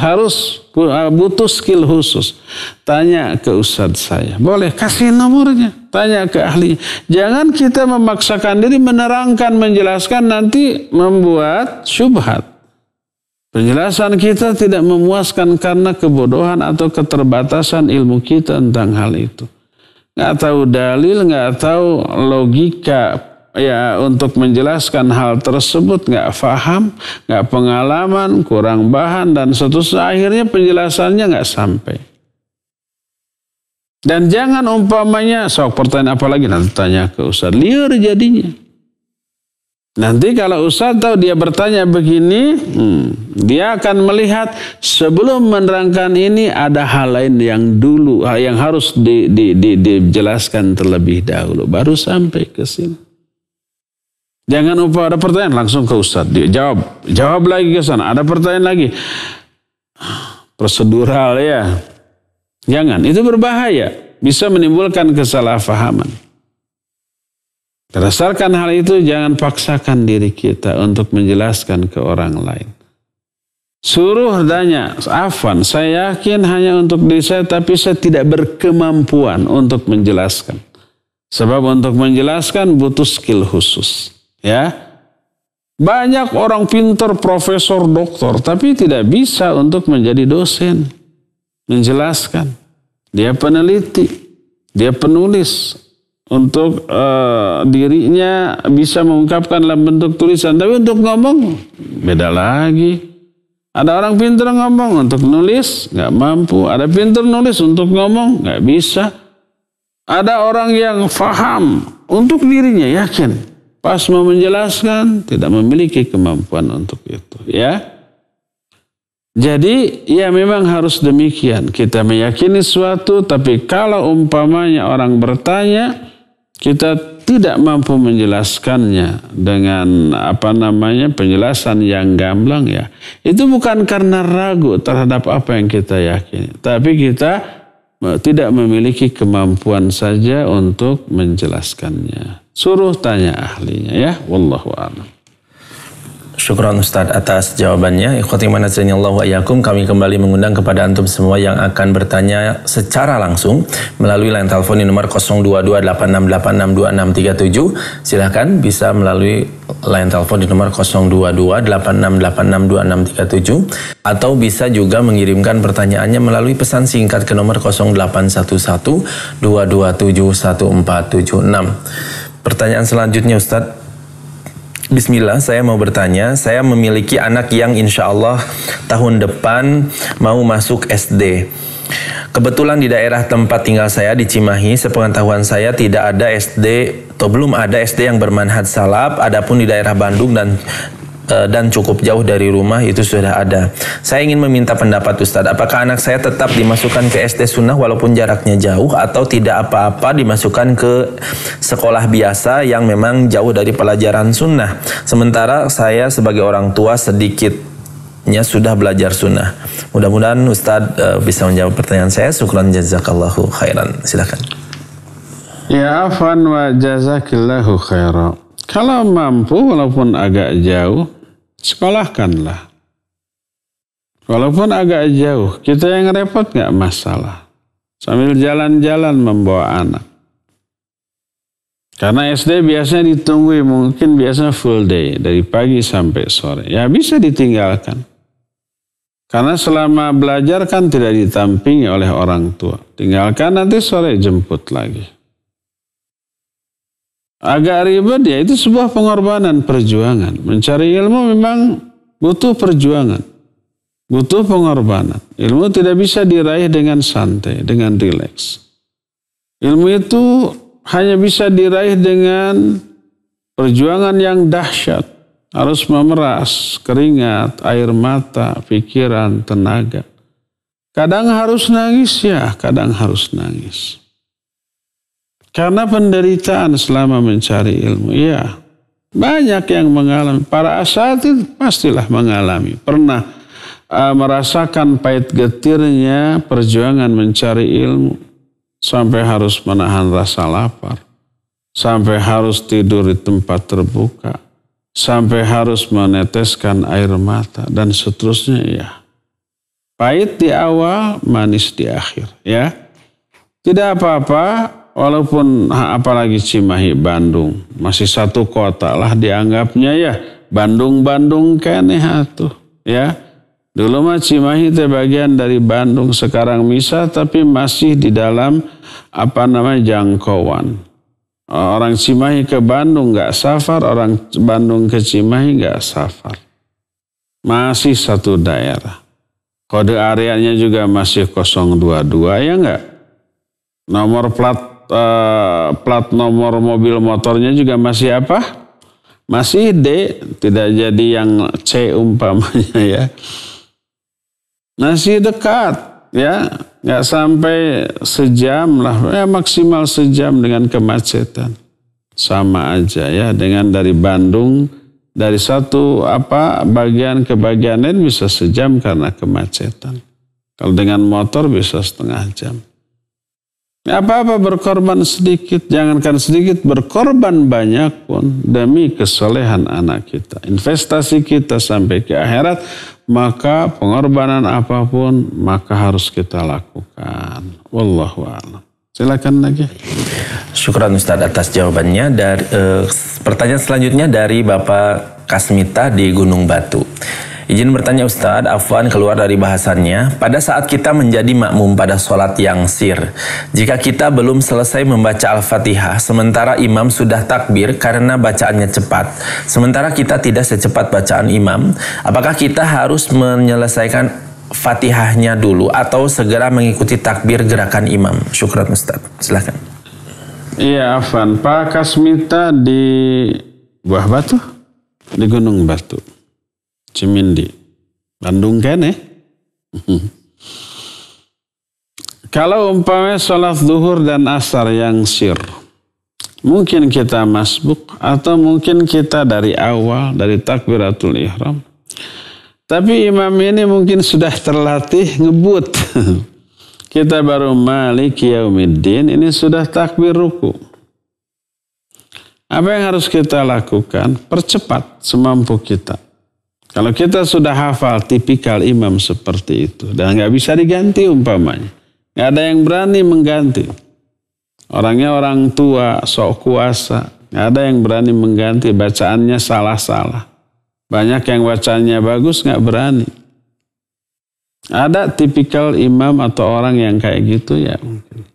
Butuh skill khusus. Tanya ke ustadz saya. Boleh, kasih nomornya. Tanya ke ahli. Jangan kita memaksakan diri menerangkan, menjelaskan, nanti membuat syubhat. Penjelasan kita tidak memuaskan karena kebodohan atau keterbatasan ilmu kita tentang hal itu. Nggak tahu dalil, nggak tahu logika ya untuk menjelaskan hal tersebut, nggak faham, nggak pengalaman, kurang bahan dan seterusnya, akhirnya penjelasannya nggak sampai. Dan jangan umpamanya sok pertanyaan apa lagi, nanti tanya ke Ustaz, liar jadinya. Nanti kalau Ustaz tahu dia bertanya begini, dia akan melihat sebelum menerangkan ini ada hal lain yang dulu, yang harus dijelaskan terlebih dahulu, baru sampai ke sini. Jangan lupa ada pertanyaan langsung ke Ustaz, dia jawab lagi ke sana, ada pertanyaan lagi, prosedural ya. Jangan, itu berbahaya, bisa menimbulkan kesalahpahaman. Berdasarkan hal itu, jangan paksakan diri kita untuk menjelaskan ke orang lain. Suruh tanya, afwan, saya yakin hanya untuk diri saya, tapi saya tidak berkemampuan untuk menjelaskan. Sebab untuk menjelaskan butuh skill khusus. Ya, banyak orang pintar, profesor, doktor, tapi tidak bisa untuk menjadi dosen. Menjelaskan. Dia peneliti, dia penulis. Untuk dirinya bisa mengungkapkan dalam bentuk tulisan. Tapi untuk ngomong beda lagi. Ada orang pintar ngomong, untuk nulis nggak mampu. Ada pintar nulis, untuk ngomong nggak bisa. Ada orang yang faham untuk dirinya, yakin. Pas mau menjelaskan tidak memiliki kemampuan untuk itu. Ya. Jadi ya memang harus demikian. Kita meyakini suatu, tapi kalau umpamanya orang bertanya, kita tidak mampu menjelaskannya dengan penjelasan yang gamblang ya. Itu bukan karena ragu terhadap apa yang kita yakini, tapi kita tidak memiliki kemampuan saja untuk menjelaskannya. Suruh tanya ahlinya ya. Wallahu a'lam.
Syukran Ustaz atas jawabannya. Ikhwati manazanillahu wa iyyakum, kami kembali mengundang kepada antum semua yang akan bertanya secara langsung melalui line telepon di nomor 0228686267. Silahkan bisa melalui line telepon di nomor 0228686267 atau bisa juga mengirimkan pertanyaannya melalui pesan singkat ke nomor 0811227146. Pertanyaan selanjutnya Ustaz. Bismillah, saya mau bertanya, saya memiliki anak yang insya Allah tahun depan mau masuk SD. Kebetulan di daerah tempat tinggal saya di Cimahi, sepengetahuan saya tidak ada SD atau belum ada SD yang bermanhaj salaf. Adapun di daerah Bandung dan cukup jauh dari rumah itu sudah ada. Saya ingin meminta pendapat Ustadz, apakah anak saya tetap dimasukkan ke SD sunnah walaupun jaraknya jauh, atau tidak apa-apa dimasukkan ke sekolah biasa yang memang jauh dari pelajaran sunnah, sementara saya sebagai orang tua sedikitnya sudah belajar sunnah. Mudah-mudahan Ustadz bisa menjawab pertanyaan saya. Syukran jazakallahu khairan. Silakan.
Ya afwan wa jazakillahu khairan. Kalau mampu walaupun agak jauh, sekolahkanlah. Walaupun agak jauh, kita yang repot nggak masalah. Sambil jalan-jalan membawa anak. Karena SD biasanya ditunggu, mungkin biasanya full day, dari pagi sampai sore. Ya bisa ditinggalkan. Karena selama belajar kan tidak ditampingi oleh orang tua. Tinggalkan, nanti sore jemput lagi. Agak ribet ya, itu sebuah pengorbanan, perjuangan. Mencari ilmu memang butuh perjuangan. Butuh pengorbanan. Ilmu tidak bisa diraih dengan santai, dengan rileks. Ilmu itu hanya bisa diraih dengan perjuangan yang dahsyat. Harus memeras keringat, air mata, pikiran, tenaga. Kadang harus nangis ya, kadang harus nangis. Karena penderitaan selama mencari ilmu. Ya, banyak yang mengalami. Para asatidz pastilah mengalami. Pernah merasakan pahit getirnya perjuangan mencari ilmu. Sampai harus menahan rasa lapar. Sampai harus tidur di tempat terbuka. Sampai harus meneteskan air mata. Dan seterusnya ya. Pahit di awal, manis di akhir. Ya. Tidak apa-apa, walaupun apalagi Cimahi, Bandung. Masih satu kota lah dianggapnya ya. Bandung-Bandung keneh atuh. Ya. Dulu mah Cimahi itu bagian dari Bandung, sekarang misah tapi masih di dalam jangkauan. Orang Cimahi ke Bandung nggak safar, orang Bandung ke Cimahi nggak safar. Masih satu daerah. Kode areanya juga masih 022 ya nggak? Nomor plat nomor mobil motornya juga masih apa? Masih D, tidak jadi yang C umpamanya ya. Masih dekat ya, nggak sampai sejam lah, ya maksimal sejam dengan kemacetan. Sama aja ya dengan dari Bandung, dari satu bagian ke bagian lain bisa sejam karena kemacetan. Kalau dengan motor bisa setengah jam. Apa-apa berkorban sedikit, jangankan sedikit, berkorban banyak pun demi kesolehan anak kita. Investasi kita sampai ke akhirat, maka pengorbanan apapun maka harus kita lakukan. Wallahu a'lam. Silakan lagi.
Syukran Ustaz atas jawabannya. Dari pertanyaan selanjutnya dari Bapak Kasmita di Gunung Batu. Izin bertanya Ustaz, afwan keluar dari bahasannya. Pada saat kita menjadi makmum pada sholat yang sir, jika kita belum selesai membaca Al-Fatihah, sementara imam sudah takbir karena bacaannya cepat, sementara kita tidak secepat bacaan imam, apakah kita harus menyelesaikan Fatihahnya dulu atau segera mengikuti takbir gerakan imam? Syukran Ustaz. Silakan.
Iya, afwan. Pak Kasmita di Buah Batu, di Gunung Batu. Cimindi, Bandung kan ya? Kalau umpamanya sholat zuhur dan asar yang sir, mungkin kita masbuk atau mungkin kita dari awal, dari takbiratul ihram. Tapi imam ini mungkin sudah terlatih ngebut. Kita baru maliki yaumiddin, ini sudah takbir ruku. Apa yang harus kita lakukan? Percepat semampu kita. Kalau kita sudah hafal tipikal imam seperti itu dan nggak bisa diganti umpamanya, nggak ada yang berani mengganti. Orangnya orang tua, sok kuasa, nggak ada yang berani mengganti. Bacaannya salah-salah. Banyak yang bacaannya bagus nggak berani. Ada tipikal imam atau orang yang kayak gitu ya mungkin.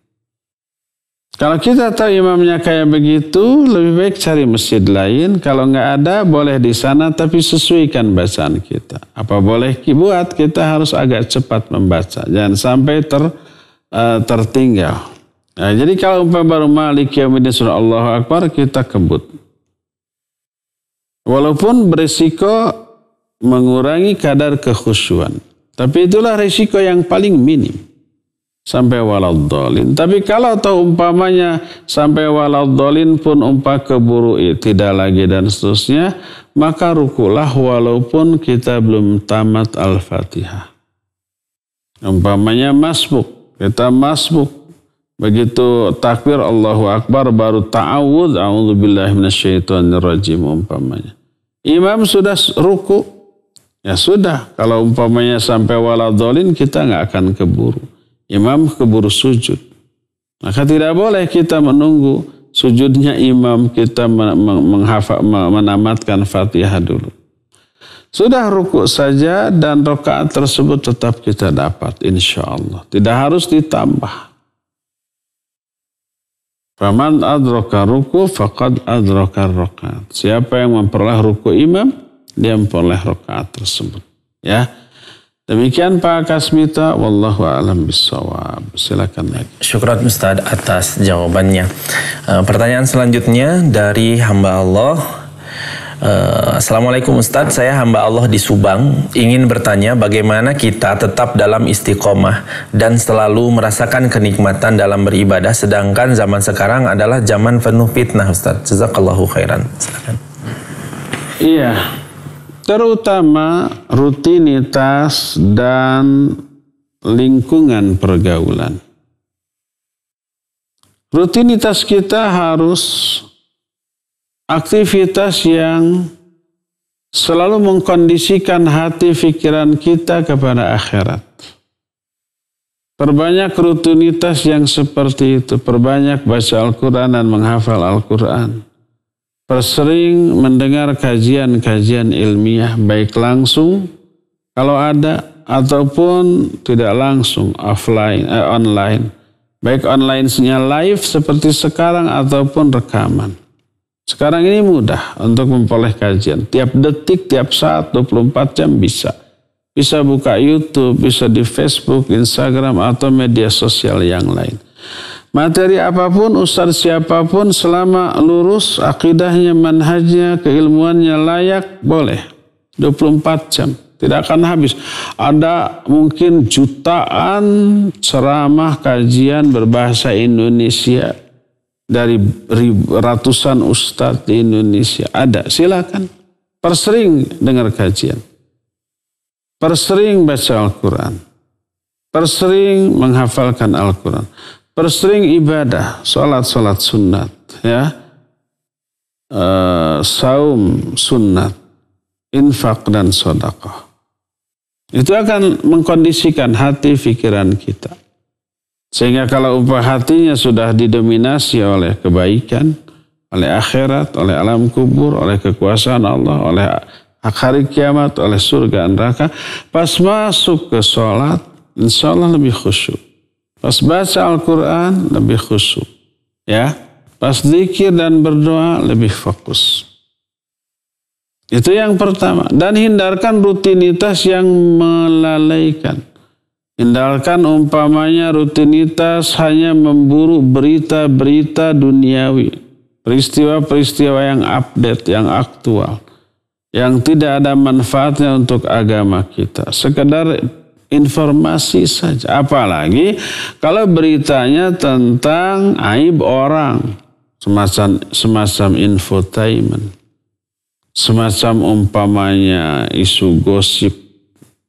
Kalau kita tahu imamnya kayak begitu, lebih baik cari masjid lain. Kalau nggak ada, boleh di sana, tapi sesuaikan bacaan kita. Apa boleh buat, kita harus agak cepat membaca. Jangan sampai tertinggal. Nah, jadi kalau baru maliki yaumiddin surah Allahu Akbar, kita kebut. Walaupun berisiko mengurangi kadar kekhusyuan. Tapi itulah risiko yang paling minim. Sampai waladhdallin. Tapi kalau tahu umpamanya sampai waladhdallin pun keburu tidak lagi dan seterusnya, maka rukulah walaupun kita belum tamat Al-Fatihah. Umpamanya masbuk, kita masbuk. Begitu takbir Allahu Akbar baru ta'awudz, a'udzubillahi minasyaitonirrajim umpamanya. Imam sudah ruku, ya sudah. Kalau umpamanya sampai waladhdallin kita nggak akan keburu. Imam keburu sujud. Maka tidak boleh kita menunggu sujudnya imam kita menamatkan Fatihah dulu. Sudah rukuk saja dan rakaat tersebut tetap kita dapat insya Allah. Tidak harus ditambah. Faman adraka ruku faqad adraka rakaat. Siapa yang memperoleh ruku imam, dia memperoleh rakaat tersebut. Ya. Demikian Pak Kasmita, wallahu a'lam bissawab. Silakan lagi.
Syukran Ustaz atas jawabannya. Pertanyaan selanjutnya dari hamba Allah. Assalamualaikum Ustaz, saya hamba Allah di Subang, ingin bertanya bagaimana kita tetap dalam istiqomah dan selalu merasakan kenikmatan dalam beribadah, sedangkan zaman sekarang adalah zaman penuh fitnah Ustaz. Jazakallahu khairan. Silakan.
Iya, terutama rutinitas dan lingkungan pergaulan. Rutinitas kita harus aktivitas yang selalu mengkondisikan hati pikiran kita kepada akhirat. Perbanyak rutinitas yang seperti itu. Perbanyak baca Al-Quran dan menghafal Al-Quran. Persering mendengar kajian-kajian ilmiah, baik langsung kalau ada ataupun tidak langsung online. Baik online-nya live seperti sekarang ataupun rekaman. Sekarang ini mudah untuk memperoleh kajian. Tiap detik, tiap saat, 24 jam bisa. Bisa buka YouTube, bisa di Facebook, Instagram, atau media sosial yang lain. Materi apapun, ustaz siapapun, selama lurus, akidahnya, manhajnya, keilmuannya layak, boleh. 24 jam. Tidak akan habis. Ada mungkin jutaan ceramah kajian berbahasa Indonesia dari ratusan ustadz di Indonesia. Ada, silakan. Persering dengar kajian. Persering baca Al-Quran. Persering menghafalkan Al-Quran. Persering ibadah, salat sunat, ya, saum sunat, infak dan sedekah. Itu akan mengkondisikan hati pikiran kita. Sehingga kalau hatinya sudah didominasi oleh kebaikan, oleh akhirat, oleh alam kubur, oleh kekuasaan Allah, oleh hari kiamat, oleh surga dan neraka, pas masuk ke sholat, insya Allah lebih khusyuk. Pas baca Al-Quran, lebih khusyuk. Ya, pas zikir dan berdoa, lebih fokus. Itu yang pertama. Dan hindarkan rutinitas yang melalaikan. Hindarkan umpamanya rutinitas hanya memburu berita-berita duniawi. Peristiwa-peristiwa yang update, yang aktual. Yang tidak ada manfaatnya untuk agama kita. Sekedar informasi saja. Apalagi kalau beritanya tentang aib orang. Semacam infotainment. Semacam umpamanya isu gosip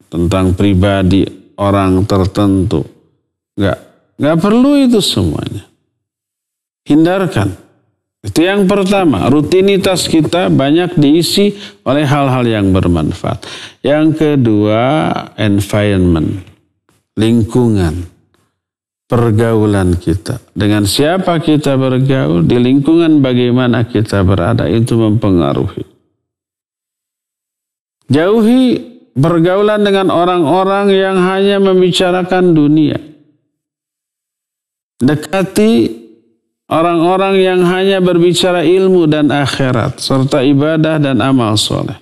tentang pribadi orang tertentu. Nggak perlu itu semuanya. Hindarkan. Itu yang pertama. Rutinitas kita banyak diisi oleh hal-hal yang bermanfaat. Yang kedua, environment. Lingkungan. Pergaulan kita. Dengan siapa kita bergaul, di lingkungan bagaimana kita berada, itu mempengaruhi. Jauhi pergaulan dengan orang-orang yang hanya membicarakan dunia. Dekati orang-orang yang hanya berbicara ilmu dan akhirat, serta ibadah dan amal soleh.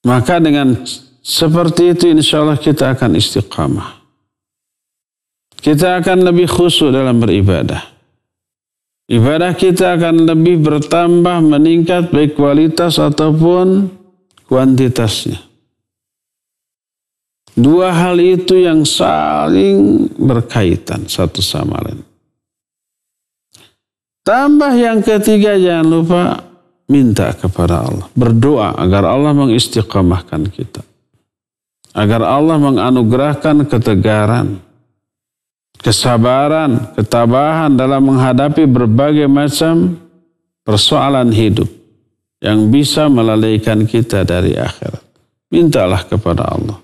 Maka dengan seperti itu insya Allah kita akan istiqamah. Kita akan lebih khusyuk dalam beribadah. Ibadah kita akan lebih bertambah, meningkat baik kualitas ataupun kuantitasnya. Dua hal itu yang saling berkaitan satu sama lain. Tambah yang ketiga, jangan lupa minta kepada Allah. Berdoa agar Allah mengistiqamahkan kita. Agar Allah menganugerahkan ketegaran, kesabaran, ketabahan dalam menghadapi berbagai macam persoalan hidup yang bisa melalaikan kita dari akhirat. Mintalah kepada Allah.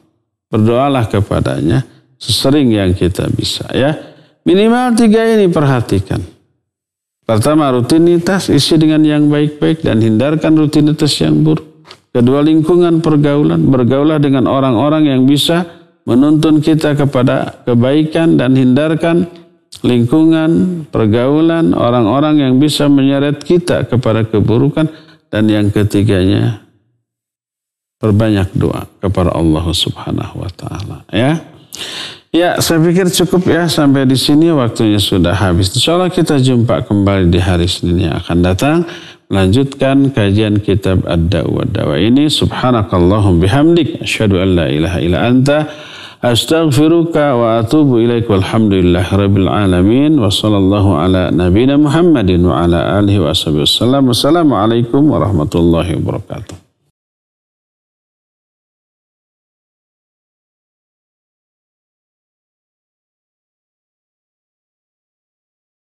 Berdoalah kepadanya sesering yang kita bisa. Ya, minimal 3 ini perhatikan. Pertama, rutinitas isi dengan yang baik-baik dan hindarkan rutinitas yang buruk. Kedua, lingkungan pergaulan. Bergaulah dengan orang-orang yang bisa menuntun kita kepada kebaikan dan hindarkan lingkungan pergaulan orang-orang yang bisa menyeret kita kepada keburukan. Dan yang ketiganya, perbanyak doa kepada Allah Subhanahu wa taala, ya. Ya, saya pikir cukup ya sampai di sini, waktunya sudah habis. Insyaallah kita jumpa kembali di hari Senin yang akan datang, melanjutkan kajian kitab Ad-Da'u wad-Dawa ini. Subhanakallahum bihamdik, asyhadu an la ilaha illa anta, astaghfiruka wa atubu ilaik, walhamdulillahi rabbil alamin, wa sallallahu ala nabiyina Muhammadin wa ala alihi wa sahbihi wasallam. Wassalamualaikum warahmatullahi wabarakatuh.